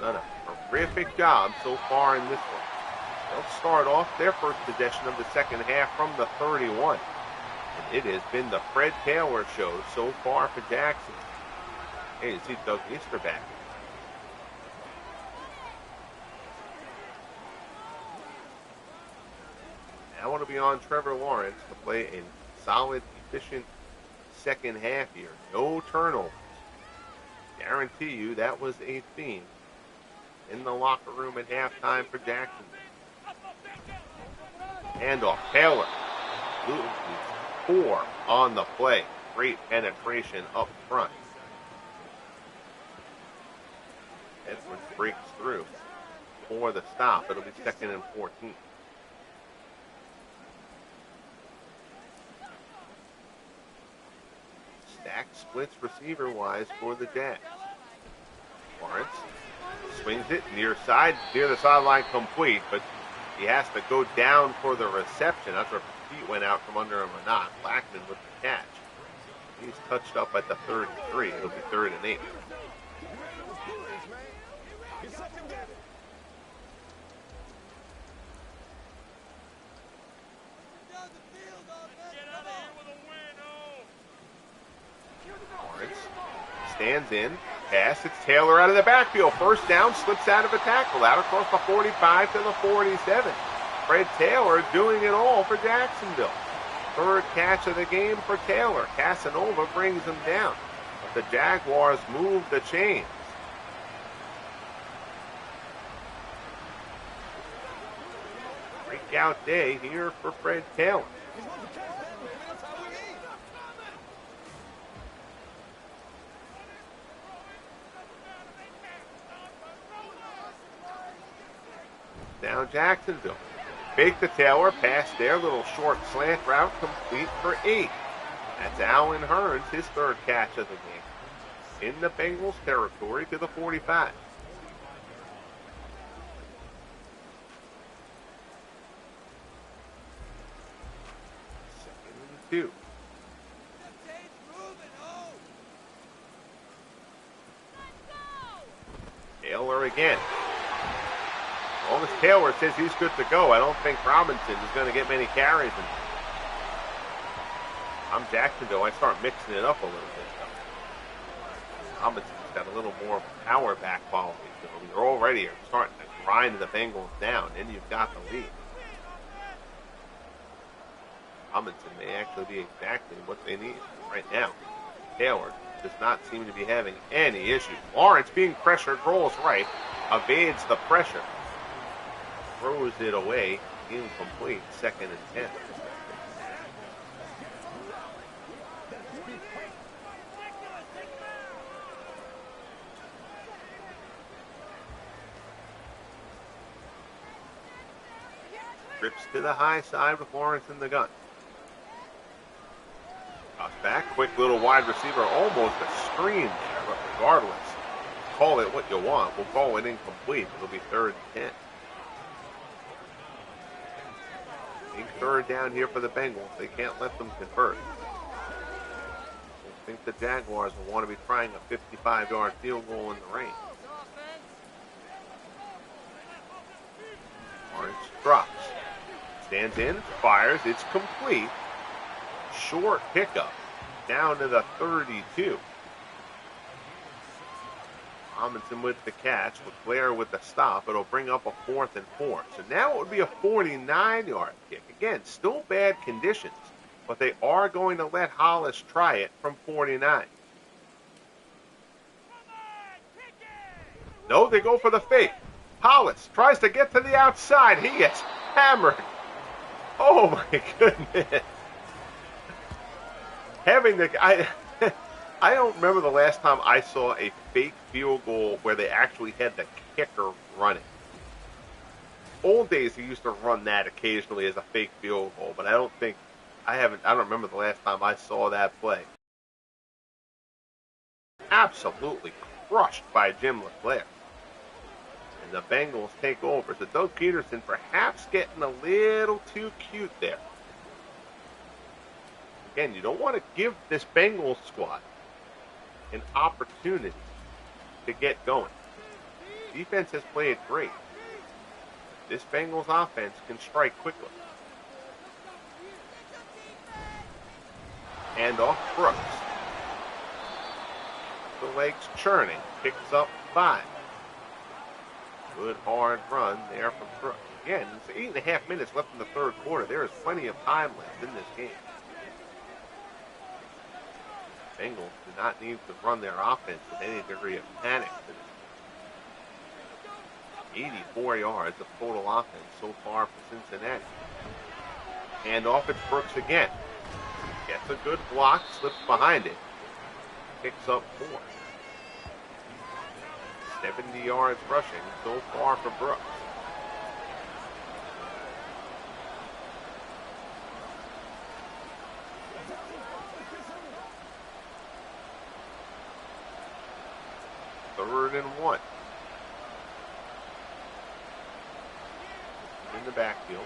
done a terrific job so far in this one. They'll start off their first possession of the second half from the 31. And it has been the Fred Taylor show so far for Jackson. Hey, you see Doug Easterback. Now want to be on Trevor Lawrence to play a solid, efficient second half here. No turnovers. Guarantee you that was a theme in the locker room at halftime for Jacksonville. Handoff, Taylor. 4 on the play. Great penetration up front. Edwards breaks through for the stop. It'll be 2nd and 14. Stack splits receiver-wise for the Jags. Lawrence swings it near the sideline complete, but he has to go down for the reception. That's where feet went out from under him or not. Blackman with the catch. He's touched up at the 33. It'll be 3rd and 8. Lawrence stands in. Pass. It's Taylor out of the backfield. First down. Slips out of a tackle. Out across the 45 to the 47. Fred Taylor doing it all for Jacksonville. 3rd catch of the game for Taylor. Casanova brings him down. But the Jaguars move the chains. Breakout day here for Fred Taylor. Now Jacksonville. Fake the Taylor, pass there, little short slant route, complete for 8. That's Allen Hurns, his 3rd catch of the game. In the Bengals territory to the 45. 2nd and 2. Taylor again. As long as Taylor says he's good to go, I don't think Robinson is going to get many carries. And I'm Jacksonville. I start mixing it up a little bit. Robinson's got a little more power back quality. So you're already starting to grind the Bengals down, and you've got the lead. Robinson may actually be exactly what they need right now. Taylor does not seem to be having any issues. Lawrence being pressured, rolls right, evades the pressure. Throws it away, incomplete, 2nd and 10. Trips to the high side with Lawrence in the gun. Cross back, quick little wide receiver, almost a screen there, but regardless, call it what you want. We'll call it incomplete. It'll be 3rd and 10. Big 3rd down here for the Bengals. They can't let them convert. I think the Jaguars will want to be trying a 55-yard field goal in the rain. Lawrence drops. Stands in, fires, it's complete. Short pickup down to the 32. Robinson with the catch, LeClair with the stop. It'll bring up a 4th and 4. So now it would be a 49-yard kick. Again, still bad conditions, but they are going to let Hollis try it from 49. No, they go for the fake. Hollis tries to get to the outside. He gets hammered. Oh, my goodness. having the I don't remember the last time I saw a fake field goal where they actually had the kicker running. Old days, he used to run that occasionally as a fake field goal, but I don't remember the last time I saw that play. Absolutely crushed by Jim LeClair. And the Bengals take over. So Doug Peterson perhaps getting a little too cute there. Again, you don't want to give this Bengals squad an opportunity to get going. Defense has played great. This Bengals offense can strike quickly. And off Brooks. The legs churning. Picks up 5. Good hard run there from Brooks. Again, it's 8.5 minutes left in the third quarter. There is plenty of time left in this game. Bengals do not need to run their offense with any degree of panic. 84 yards of total offense so far for Cincinnati. And off it's Brooks again. Gets a good block, slips behind it. Picks up 4. 70 yards rushing so far for Brooks. Third and 1. In the backfield.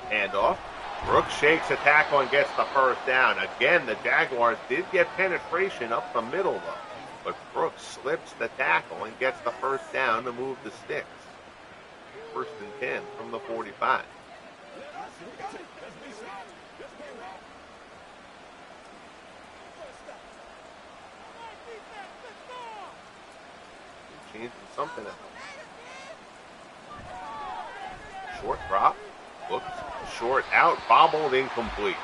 Handoff. Brooks shakes a tackle and gets the first down. Again, the Jaguars did get penetration up the middle, though. But Brooks slips the tackle and gets the first down to move the sticks. First and 10 from the 45. Changing something else. Short drop. Looks short out. Bobbled, incomplete.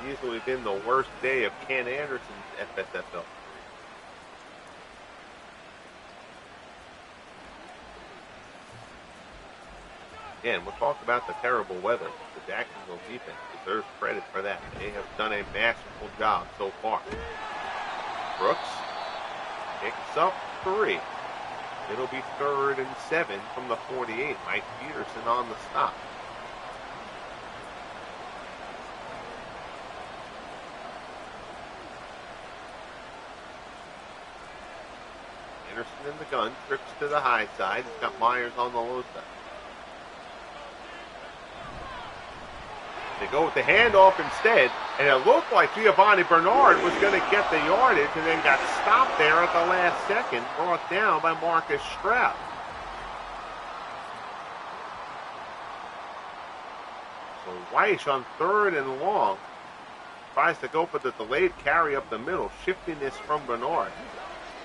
It's easily been the worst day of Ken Anderson's FSFL. Again, we'll talk about the terrible weather. The Jacksonville defense deserves credit for that. They have done a masterful job so far. Brooks picks up 3. It'll be 3rd and 7 from the 48. Mike Peterson on the stop. Anderson in the gun, trips to the high side. He's got Myers on the low side. They go with the handoff instead, and it looked like Giovanni Bernard was going to get the yardage and then got stopped there at the last second, brought down by Marcus Stroud. So Weiss on 3rd and long tries to go for the delayed carry up the middle, shifting this from Bernard.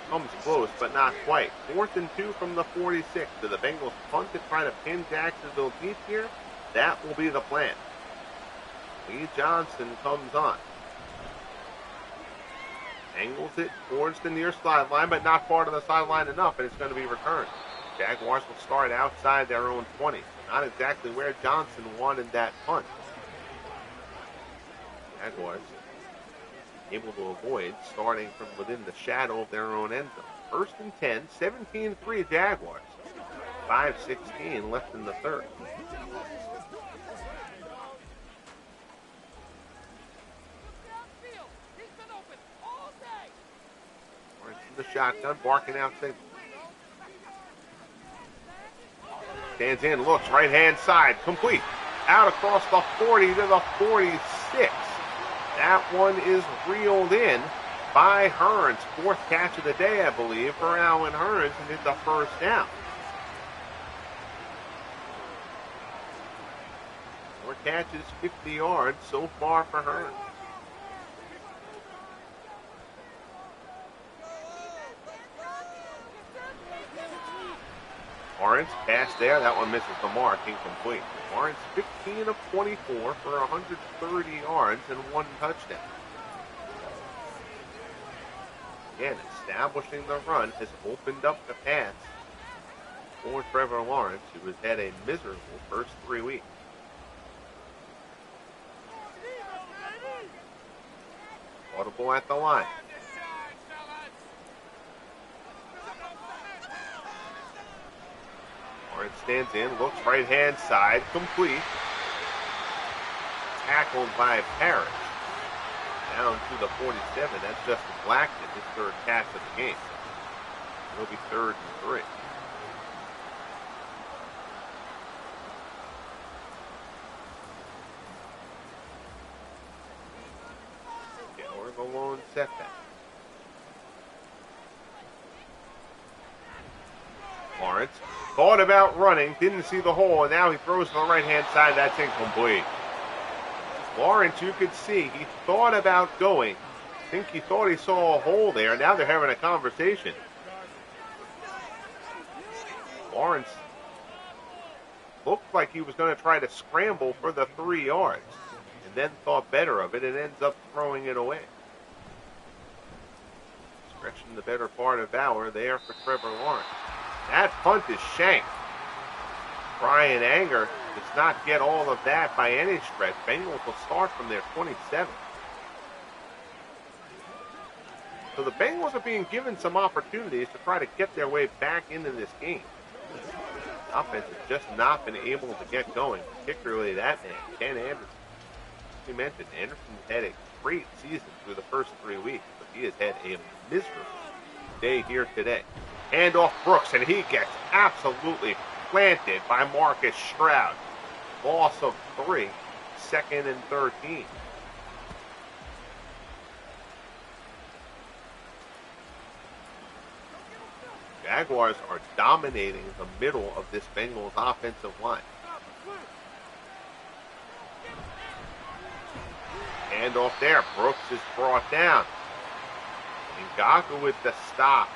Comes close, but not quite. 4th and 2 from the 46. Do the Bengals punt to try to pin Jacksonville deep here? That will be the plan. Lee Johnson comes on. Angles it towards the near sideline, but not far to the sideline enough, and it's going to be returned. Jaguars will start outside their own 20. Not exactly where Johnson wanted that punt. Jaguars able to avoid starting from within the shadow of their own end zone. 1st and 10, 17-3 Jaguars. 5:16 left in the third. The shotgun, barking out signal. Stands in, looks, right-hand side, complete. Out across the 40 to the 46. That one is reeled in by Hearns. 4th catch of the day, I believe, for Allen Hearns, and hit the first down. 4 catches, 50 yards so far for Hearns. Lawrence, pass there. That one misses the mark. Incomplete. Lawrence, 15 of 24 for 130 yards and 1 touchdown. Again, establishing the run has opened up the pass for Trevor Lawrence, who has had a miserable first 3 weeks. Audible at the line. Lawrence stands in, looks right-hand side, complete. Tackled by Parrish. Down to the 47. That's Justin Blackman, his third catch of the game. It'll be 3rd and 3. Taylor the lone setback. Lawrence thought about running, didn't see the hole, and now he throws to the right-hand side. That's incomplete. Lawrence, you could see, he thought about going. I think he thought he saw a hole there. Now they're having a conversation. Lawrence looked like he was going to try to scramble for the 3 yards and then thought better of it and ends up throwing it away. Stretching the better part of Bauer there for Trevor Lawrence. That punt is shanked. Brian Anger does not get all of that by any stretch. Bengals will start from their 27. So the Bengals are being given some opportunities to try to get their way back into this game. The offense has just not been able to get going, particularly that man, Ken Anderson. As we mentioned, Anderson's had a great season through the first 3 weeks, but he has had a miserable day here today. Handoff Brooks, and he gets absolutely planted by Marcus Stroud. Loss of 3, 2nd and 13. Jaguars are dominating the middle of this Bengals offensive line. Handoff there. Brooks is brought down. Ngakoue with the stop.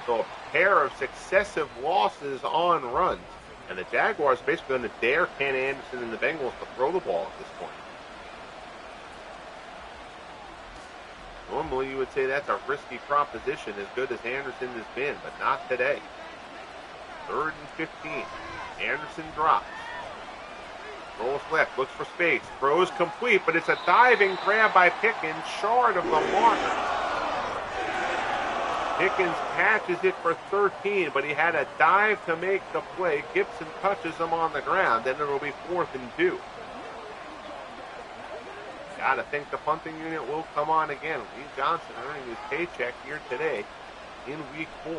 So a pair of successive losses on runs. And the Jaguars basically going to dare Ken Anderson and the Bengals to throw the ball at this point. Normally you would say that's a risky proposition, as good as Anderson has been, but not today. 3rd and 15. Anderson drops. Rolls left, looks for space. Throws complete, but it's a diving grab by Pickens, short of the marker. Pickens catches it for 13, but he had a dive to make the play. Gibson touches him on the ground, then it'll be 4th and 2. Gotta think the punting unit will come on again. Lee Johnson earning his paycheck here today in week 4.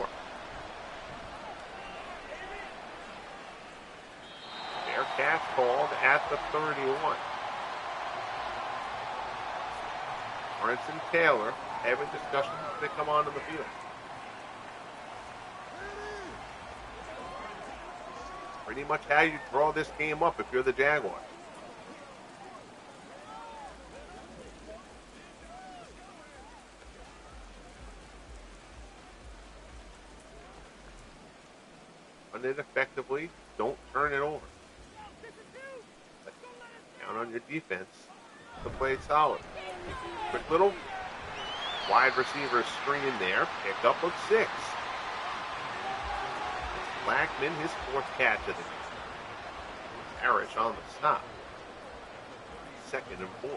Fair catch called at the 31. Lawrence and Taylor having discussions as they come onto the field. Pretty much how you draw this game up if you're the Jaguars. Run it effectively. Don't turn it over. But count on your defense to play solid. Quick little wide receiver screen there. Pick up of 6. Blackman, his 4th catch of the game. Parrish on the stop. 2nd and 4.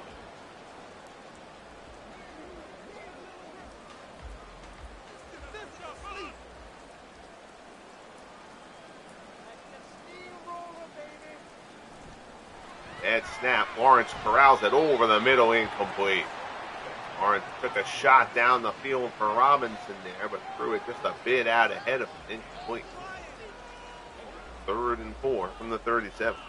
Bad snap. Lawrence corrals it over the middle, incomplete. Lawrence took a shot down the field for Robinson there, but threw it just a bit out ahead of him, incomplete. 3rd and 4 from the 37.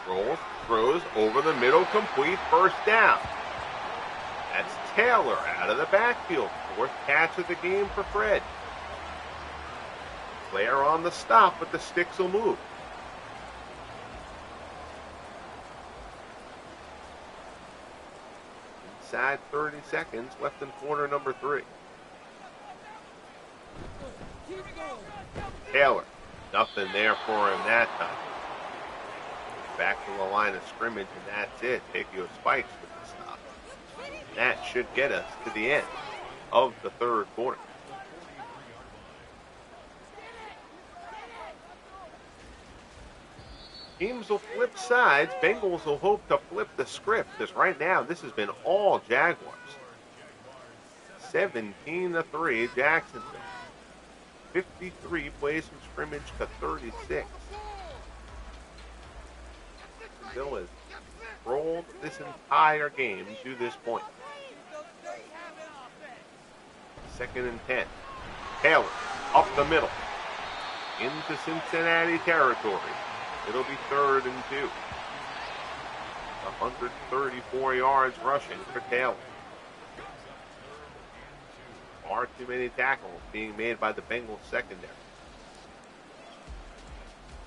Rolls, throws over the middle, complete, 1st down. That's Taylor out of the backfield. 4th catch of the game for Fred. LeClair on the stop, but the sticks will move. Inside 30 seconds, left in quarter number 3. Taylor, nothing there for him that time. Back to the line of scrimmage, and that's it. Takeo spikes with the stop. And that should get us to the end of the third quarter. Teams will flip sides. Bengals will hope to flip the script, because right now this has been all Jaguars. 17-3 Jacksonville. 53 plays from scrimmage to 36. Jacksonville has rolled this entire game to this point. 2nd and 10. Taylor up the middle into Cincinnati territory. It'll be 3rd and 2. 134 yards rushing for Taylor. Far too many tackles being made by the Bengals secondary.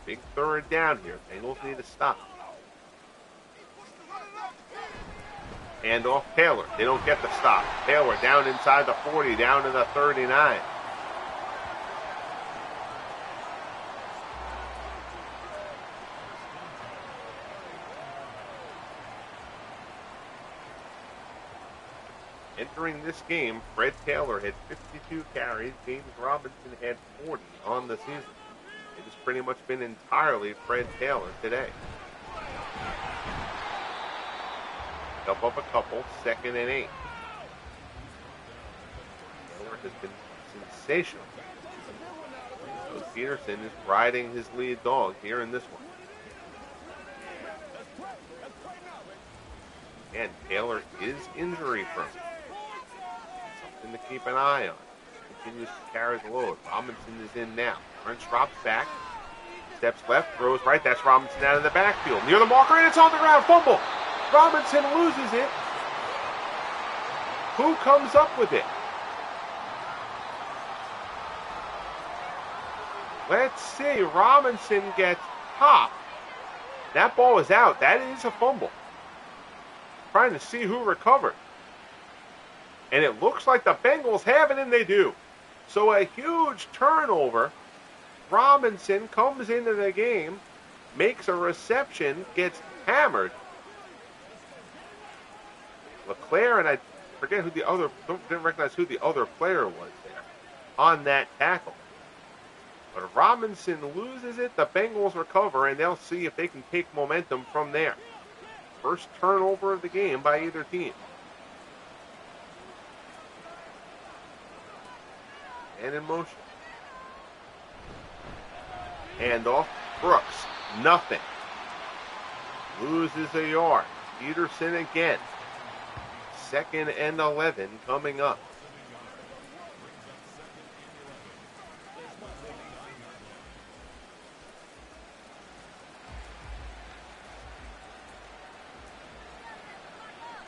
Big 3rd down here. Bengals need to stop. Hand off Taylor. They don't get the stop. Taylor down inside the 40, down to the 39. Entering this game, Fred Taylor had 52 carries. James Robinson had 40 on the season. It has pretty much been entirely Fred Taylor today. Up a couple, 2nd and 8. Taylor has been sensational. So Peterson is riding his lead dog here in this one. And Taylor is injury-prone. Something to keep an eye on. Continues to carry the load. Robinson is in now. Lawrence drops back. Steps left, throws right. That's Robinson out of the backfield. Near the marker, and it's on the ground. Fumble. Robinson loses it. Who comes up with it? Let's see. Robinson gets popped. That ball is out. That is a fumble. Trying to see who recovered. And it looks like the Bengals have it, and they do. So a huge turnover. Robinson comes into the game, makes a reception, gets hammered. LeClair, and I forget who the other, didn't recognize who the other player was there on that tackle. But Robinson loses it, the Bengals recover, and they'll see if they can take momentum from there. First turnover of the game by either team. And in motion. Handoff, Brooks, nothing. Loses a yard. Peterson again. 2nd and 11 coming up.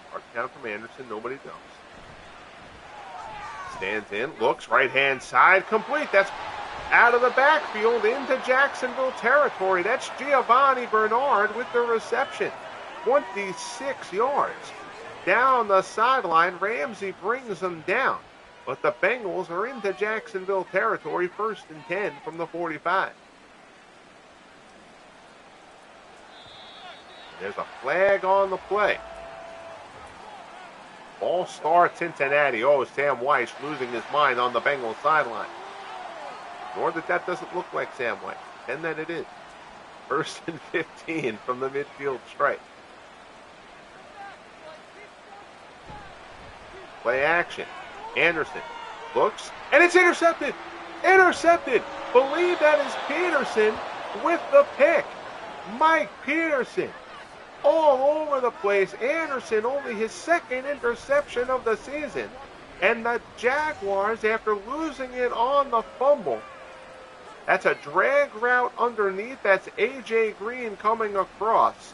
Hard count from Anderson, nobody jumps. Stands in, looks, right hand side, complete. That's out of the backfield into Jacksonville territory. That's Giovanni Bernard with the reception. 26 yards. Down the sideline, Ramsey brings them down. But the Bengals are into Jacksonville territory, 1st and 10 from the 45. There's a flag on the play. Ball starts Cincinnati. Oh, Sam Weiss losing his mind on the Bengals sideline. Nor that doesn't look like Sam Weiss. And that it is. 1st and 15 from the midfield stripe. Play action. Anderson looks, and it's intercepted. Intercepted. Believe that is Peterson with the pick. Mike Peterson all over the place. Anderson only his 2nd interception of the season. And the Jaguars, after losing it on the fumble, that's a drag route underneath. That's A.J. Green coming across.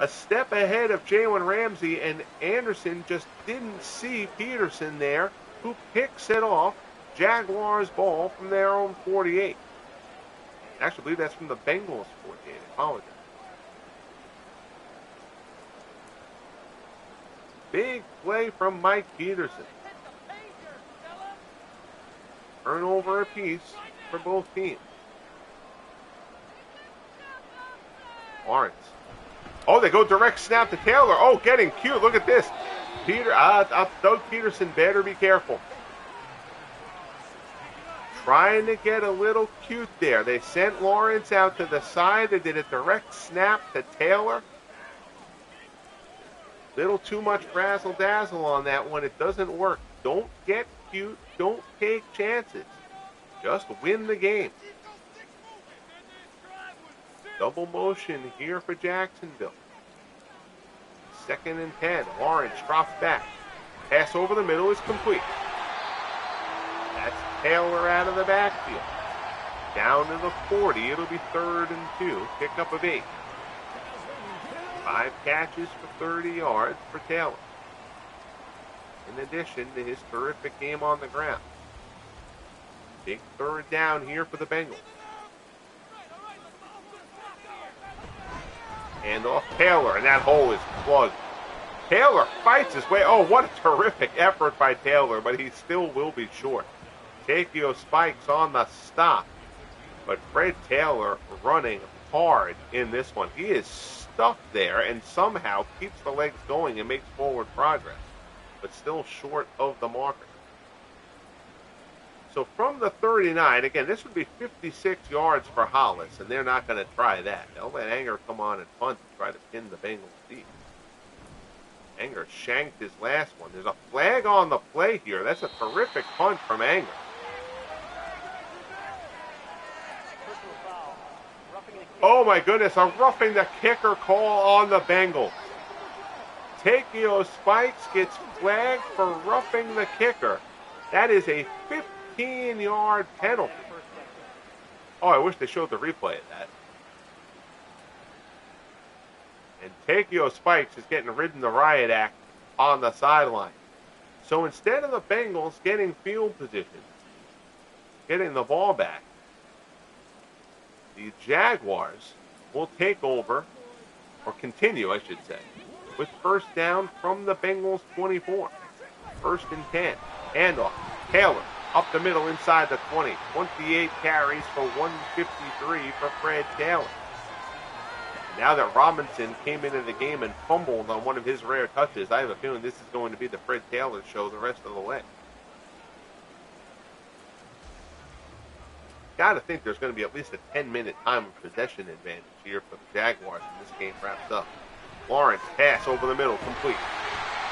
A step ahead of Jalen Ramsey, and Anderson just didn't see Peterson there, who picks it off. Jaguars ball from their own 48. Actually, I believe that's from the Bengals 48. I apologize. Big play from Mike Peterson. Turnover apiece for both teams. Lawrence. Oh, they go direct snap to Taylor. Oh, getting cute. Look at this. Doug Peterson better be careful. Trying to get a little cute there. They sent Lawrence out to the side. They did a direct snap to Taylor. Little too much razzle-dazzle on that one. It doesn't work. Don't get cute. Don't take chances. Just win the game. Double motion here for Jacksonville. 2nd and 10. Lawrence drops back. Pass over the middle is complete. That's Taylor out of the backfield. Down to the 40. It'll be 3rd and 2. Pickup of 8. 5 catches for 30 yards for Taylor. In addition to his terrific game on the ground. Big 3rd down here for the Bengals. And off Taylor, and that hole is plugged. Taylor fights his way. Oh, what a terrific effort by Taylor, but he still will be short. Takeo spikes on the stop, but Fred Taylor running hard in this one. He is stuck there and somehow keeps the legs going and makes forward progress, but still short of the marker. So from the 39, again, this would be 56 yards for Hollis, and they're not going to try that. They'll let Anger come on and punt and try to pin the Bengals deep. Anger shanked his last one. There's a flag on the play here. That's a terrific punt from Anger. Oh my goodness, a roughing the kicker call on the Bengals. Takeo spikes, gets flagged for roughing the kicker. That is a 15-yard penalty. Oh, I wish they showed the replay of that. And Takeo spikes is getting ridden the riot act on the sideline. So instead of the Bengals getting field position, getting the ball back, the Jaguars will take over, or continue, I should say, with 1st down from the Bengals 24. 1st and 10. Handoff. Taylor up the middle inside the 20. 28 carries for 153 for Fred Taylor. Now that Robinson came into the game and fumbled on one of his rare touches, I have a feeling this is going to be the Fred Taylor show the rest of the way. Got to think there's going to be at least a 10-minute time of possession advantage here for the Jaguars when this game wraps up. Lawrence, pass over the middle, complete.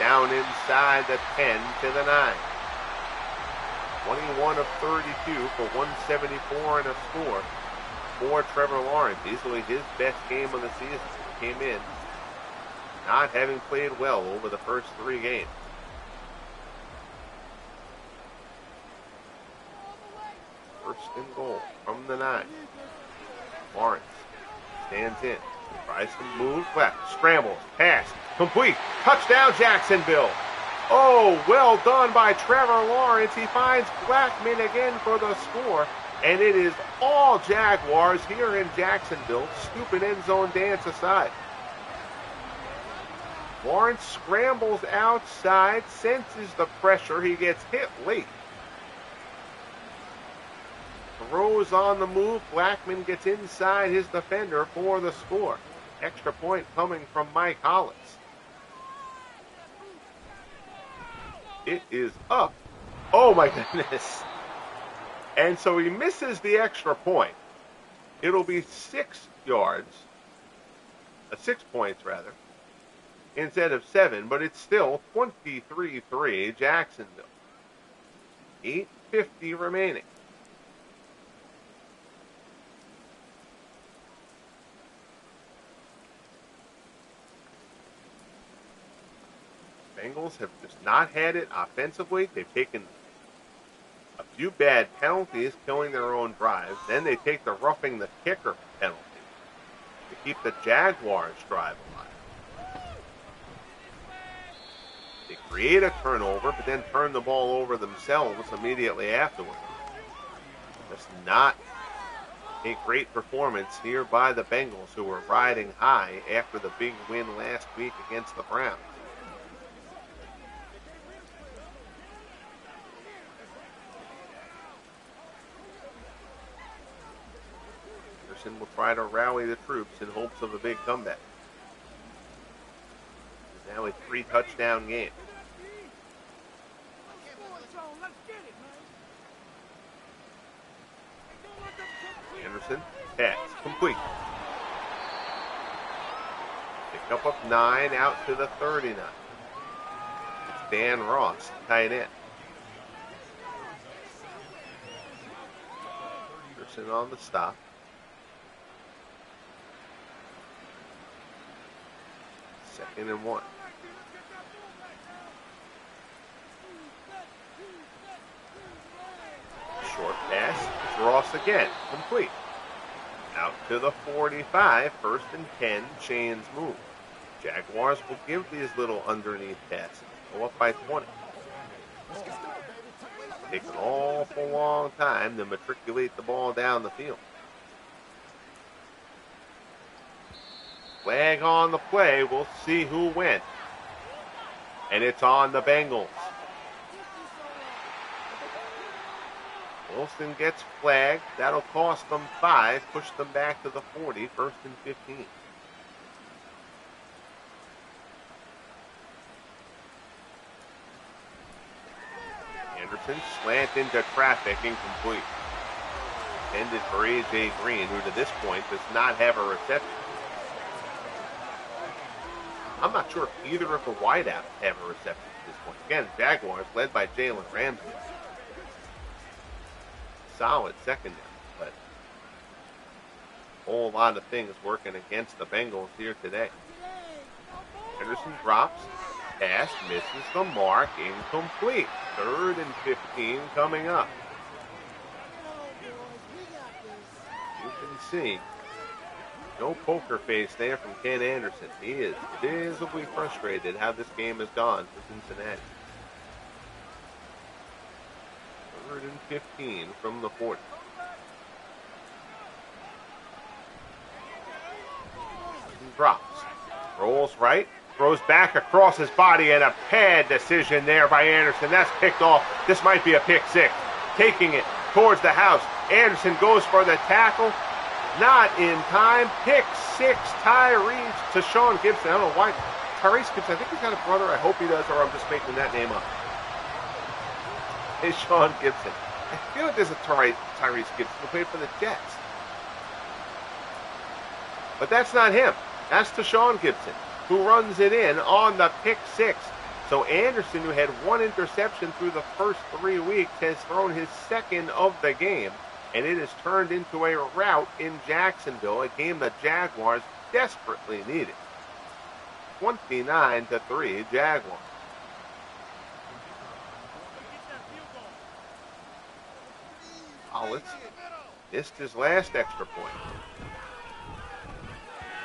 Down inside the 10 to the 9. 21 of 32 for 174 and a score for Trevor Lawrence. Easily his best game of the season. Came in not having played well over the first 3 games. First and goal from the 9. Lawrence stands in. Tries to move left. Scrambles. Pass. Complete. Touchdown Jacksonville. Oh, well done by Trevor Lawrence. He finds Blackman again for the score. And it is all Jaguars here in Jacksonville. Stupid end zone dance aside. Lawrence scrambles outside. Senses the pressure. He gets hit late. Throws on the move. Blackman gets inside his defender for the score. Extra point coming from Mike Hollis. It is up. Oh my goodness. And so he misses the extra point. It'll be 6 yards. 6 points rather. Instead of 7, but it's still 23-3 Jacksonville. 8:50 remaining. Bengals have just not had it offensively. They've taken a few bad penalties, killing their own drives. Then they take the roughing the kicker penalty to keep the Jaguars drive alive. They create a turnover, but then turn the ball over themselves immediately afterwards. Just not a great performance here by the Bengals, who were riding high after the big win last week against the Browns. Will try to rally the troops in hopes of a big comeback. It's now a 3-touchdown game. Anderson, pass, complete. Pick up 9 out to the 39. It's Dan Ross, tight end. Anderson on the stop. Second and 1. Short pass. It's Ross again. Complete. Out to the 45. First and 10. Chains move. Jaguars will give these little underneath passes. Go up by 20. Takes an awful long time to matriculate the ball down the field. Flag on the play. We'll see who went. And it's on the Bengals. Wilson gets flagged. That'll cost them 5. Push them back to the 40. First and 15. Anderson slant into traffic, incomplete. Intended for A.J. Green, who to this point does not have a reception. I'm not sure if either of the wideouts have a reception at this point. Again, Jaguars led by Jalen Ramsey. Solid secondary, but a whole lot of things working against the Bengals here today. Henderson drops. Pass misses the mark. Incomplete. 3rd and 15 coming up. You can see no poker face there from Ken Anderson. He is visibly frustrated how this game has gone for Cincinnati. 3rd and 15 from the 40. Drops. Rolls right. Throws back across his body, and a pad decision there by Anderson. That's picked off. This might be a pick 6. Taking it towards the house. Anderson goes for the tackle. Not in time. Pick 6. Tyrese to Sean Gibson. I don't know why. Tyrese Gibson, I think he's got a brother. I hope he does, or I'm just making that name up. It's Sean Gibson. I feel like there's a Tyrese Gibson who played for the Jets. But that's not him. That's to Sean Gibson, who runs it in on the pick 6. So Anderson, who had 1 interception through the first 3 weeks, has thrown his 2nd of the game, and it has turned into a rout in Jacksonville, a game the Jaguars desperately needed. 29-3 Jaguars. Hollins missed his last extra point.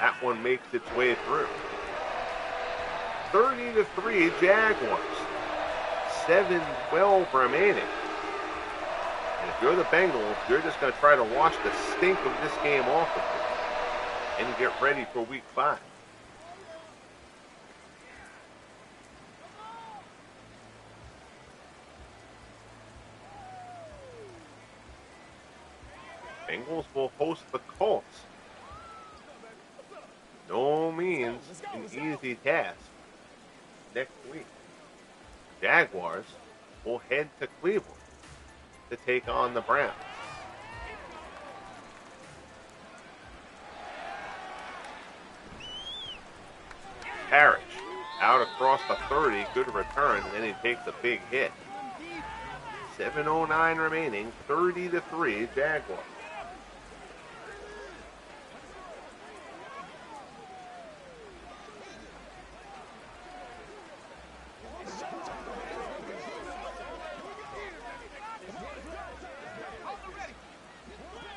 That one makes its way through. 30-3 Jaguars. 7:12 remaining. And if you're the Bengals, you're just going to try to wash the stink of this game off of you and get ready for Week 5. Bengals will host the Colts. No means an easy task next week. Jaguars will head to Cleveland to take on the Browns. Parrish out across the 30, good return, and then he takes a big hit. 7:09 remaining, 30-3 Jaguars.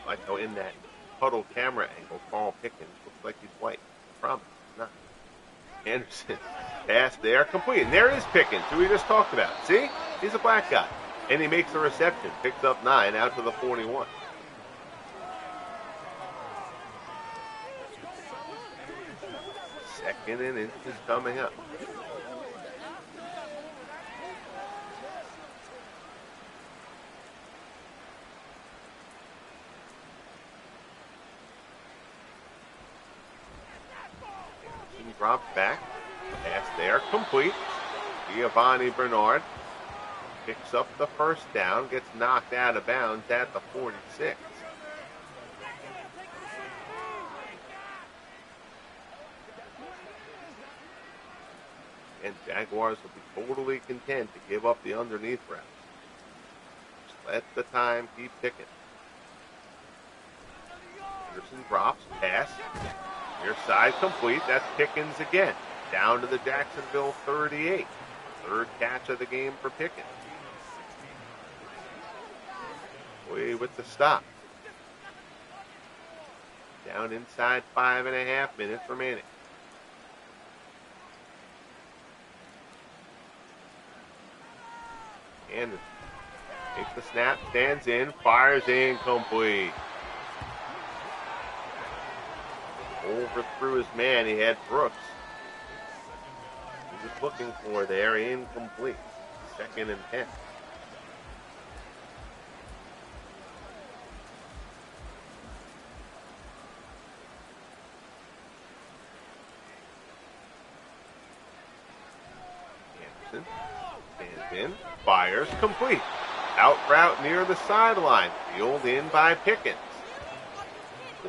Like how in that huddle camera angle, Carl Pickens looks like he's white. I promise he's not. Anderson, pass there, complete. And there is Pickens, who we just talked about. See? He's a black guy. And he makes the reception. Picks up 9 out to the 41. Second and inches coming up. drops back. Pass there, complete. Giovanni Bernard picks up the first down, gets knocked out of bounds at the 46. And Jaguars will be totally content to give up the underneath route. Just let the time keep ticking. Anderson drops, pass. Near side complete. That's Pickens again. Down to the Jacksonville 38. Third catch of the game for Pickens. Away with the stop. Down inside 5.5 minutes remaining. Anderson takes the snap, stands in, fires incomplete. Overthrew his man. He had Brooks. He was looking for there, incomplete. 2nd and 10. Anderson stands in, fires, complete. Out route near the sideline. Field in by Pickens.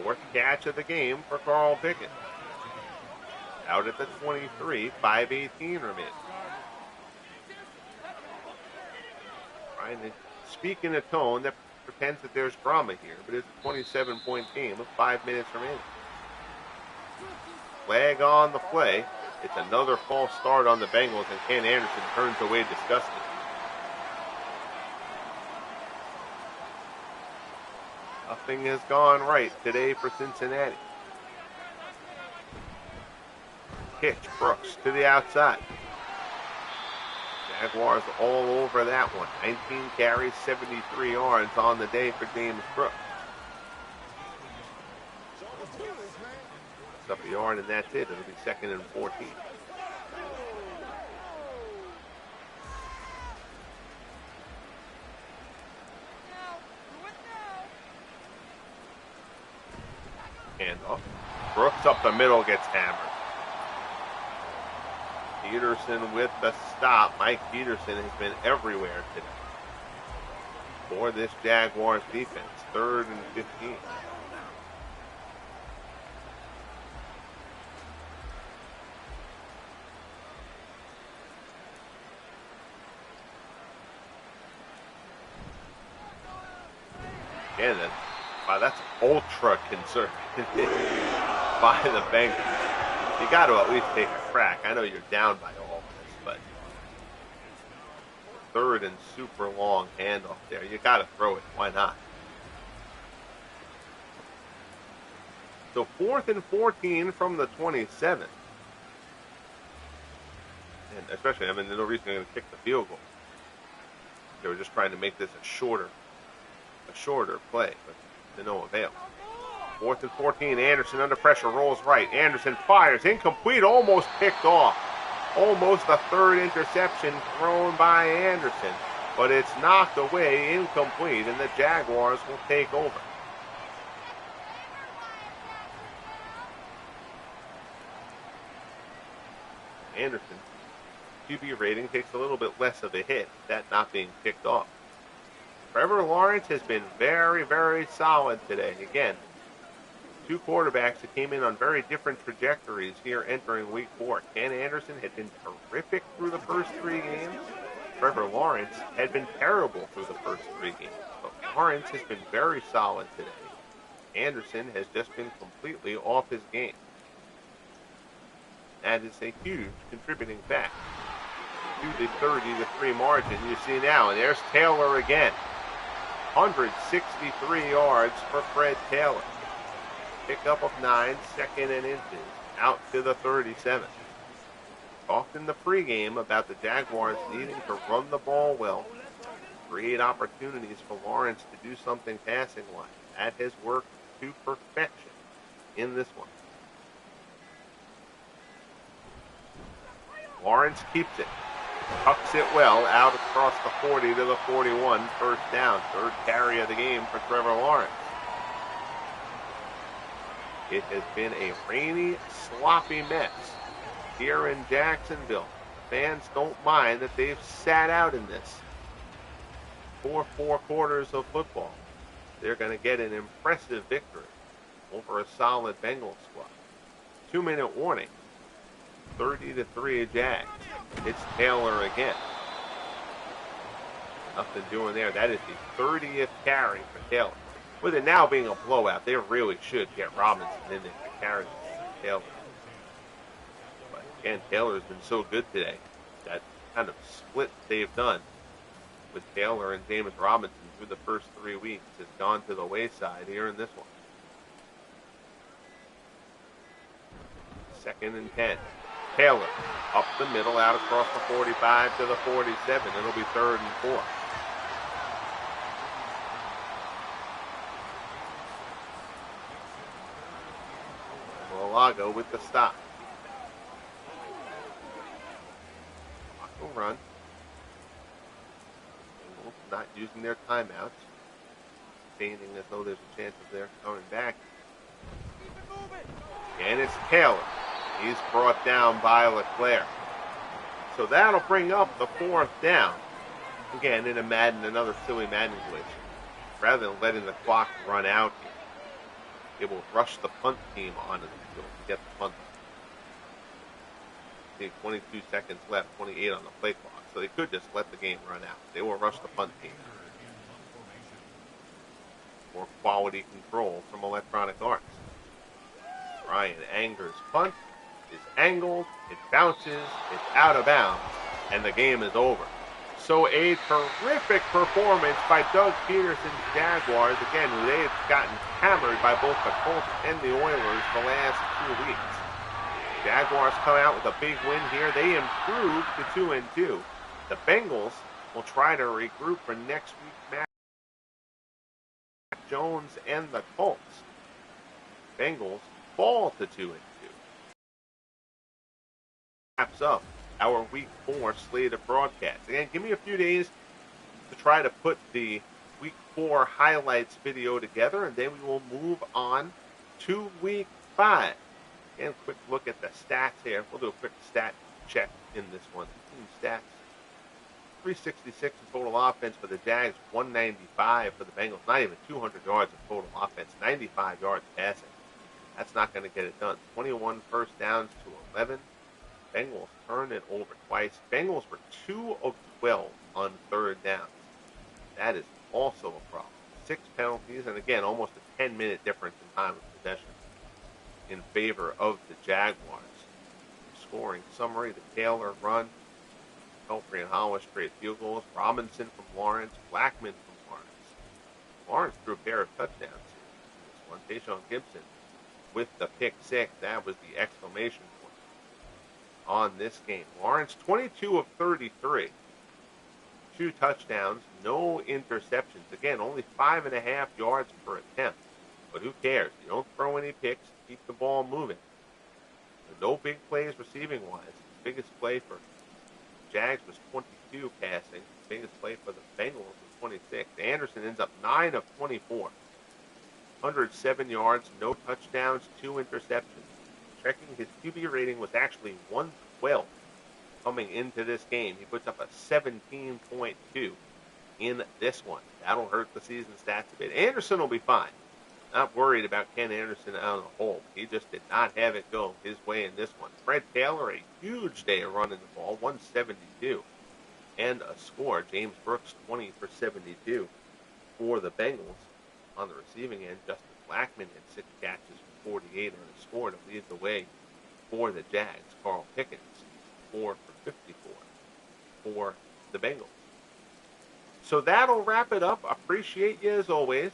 4th catch of the game for Carl Pickens. Out at the 23, 5:18 remaining. Trying to speak in a tone that pretends that there's drama here, but it's a 27-point game with 5 minutes remaining. Flag on the play. It's another false start on the Bengals, and Ken Anderson turns away disgusted. Nothing has gone right today for Cincinnati. Pitch, Brooks to the outside. Jaguars all over that one. 19 carries, 73 yards on the day for James Brooks. It's up a yard and that's it. It'll be 2nd and 14. Handoff. Brooks up the middle, gets hammered. Peterson with the stop. Mike Peterson has been everywhere today for this Jaguars defense. 3rd and 15. And wow, that's ultra conservative by the Bengals. You got to at least take a crack. I know you're down by all this, but 3rd and super long handoff there. You got to throw it. Why not? So 4th and 14 from the 27. And especially, I mean, there's no reason they're going to kick the field goal. They were just trying to make this a shorter play, but to no avail. 4th and 14, Anderson under pressure, rolls right. Anderson fires, incomplete, almost picked off. Almost a 3rd interception thrown by Anderson, but it's knocked away, incomplete, and the Jaguars will take over. Anderson, QB rating takes a little bit less of a hit, that not being picked off. Trevor Lawrence has been very, very solid today. Again, 2 quarterbacks that came in on very different trajectories here entering week 4. Ken Anderson had been terrific through the first 3 games. Trevor Lawrence had been terrible through the first 3 games. But Lawrence has been very solid today. Anderson has just been completely off his game. That is a huge contributing factor to the 30-3 margin you see now. And there's Taylor again. 163 yards for Fred Taylor. Pickup of 9, 2nd and inches, out to the 37. Talked in the pregame about the Jaguars needing to run the ball well, create opportunities for Lawrence to do something passing-wise. That has worked to perfection in this one. Lawrence keeps it. Tucks it well out across the 40 to the 41. 1st down. 3rd carry of the game for Trevor Lawrence. It has been a rainy, sloppy mess here in Jacksonville. The fans don't mind that they've sat out in this for 4 quarters of football. They're going to get an impressive victory over a solid Bengals squad. 2-minute warning. 30-3 Jags. It's Taylor again. Nothing doing there. That is the 30th carry for Taylor. With it now being a blowout, they really should get Robinson in there to carry Taylor. But again, Taylor's been so good today. That kind of split they've done with Taylor and James Robinson through the first 3 weeks has gone to the wayside here in this one. 2nd and 10. Taylor up the middle, out across the 45 to the 47. It'll be 3rd and 4. Lago with the stop. Will run. Not using their timeouts. Feigning as though there's a chance of their coming back. And it's Taylor. He's brought down by LeClair. So that'll bring up the 4th down. Again, in a Madden, another silly Madden glitch. Rather than letting the clock run out here, it will rush the punt team onto the field to get the punt. 22 seconds left, 28 on the play clock. So they could just let the game run out. They will rush the punt team. More quality control from Electronic Arts. Ryan Anger's punt is angled, it bounces, it's out of bounds, and the game is over. So a terrific performance by Doug Peterson's Jaguars. Again, they've gotten hammered by both the Colts and the Oilers the last 2 weeks. Jaguars come out with a big win here. They improved to 2-2. The Bengals will try to regroup for next week's match. Jones and the Colts. Bengals fall to 2-2. Wraps up our Week 4 slate of broadcasts. Again, give me a few days to try to put the Week 4 highlights video together, and then we will move on to Week 5. Again, quick look at the stats here. We'll do a quick stat check in this one. Team stats. 366 in total offense for the Jags, 195 for the Bengals. Not even 200 yards of total offense, 95 yards passing. That's not going to get it done. 21 first downs to 11. Bengals turned it over twice. Bengals were 2 of 12 on 3rd downs. That is also a problem. 6 penalties, and again, almost a 10-minute difference in time of possession in favor of the Jaguars. Scoring summary, the Taylor run, Pelfrey and Hollis straight field goals, Robinson from Lawrence, Blackman from Lawrence. Lawrence threw a pair of touchdowns here. This one, Tayshaun Gibson with the pick 6. That was the exclamation point on this game. Lawrence, 22 of 33. 2 touchdowns, no interceptions. Again, only 5.5 yards per attempt. But who cares? You don't throw any picks. Keep the ball moving. No big plays receiving-wise. The biggest play for Jags was 22 passing. The biggest play for the Bengals was 26. Anderson ends up 9 of 24. 107 yards, no touchdowns, 2 interceptions. Checking his QB rating was actually 112 coming into this game. He puts up a 17.2 in this one. That'll hurt the season stats a bit. Anderson will be fine. Not worried about Ken Anderson out of the hole. He just did not have it go his way in this one. Fred Taylor, a huge day of running the ball, 172. And a score. James Brooks, 20 for 72 for the Bengals. On the receiving end, Justin Blackman had 6 catches for 48 and a score to lead the way for the Jags. Carl Pickens, 4 for 54 for the Bengals. So that'll wrap it up. Appreciate you as always.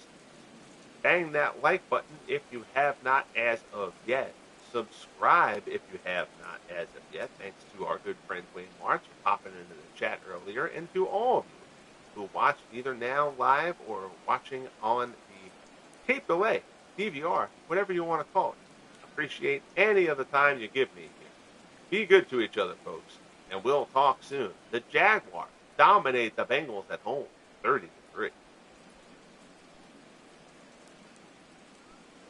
Bang that like button if you have not as of yet. Subscribe if you have not as of yet. Thanks to our good friend Wayne March for popping into the chat earlier, and to all of you who watch either now live or watching on the tape delay, DVR, whatever you want to call it. Appreciate any of the time you give me here. Be good to each other, folks, and we'll talk soon. The Jaguars dominate the Bengals at home, 30-3.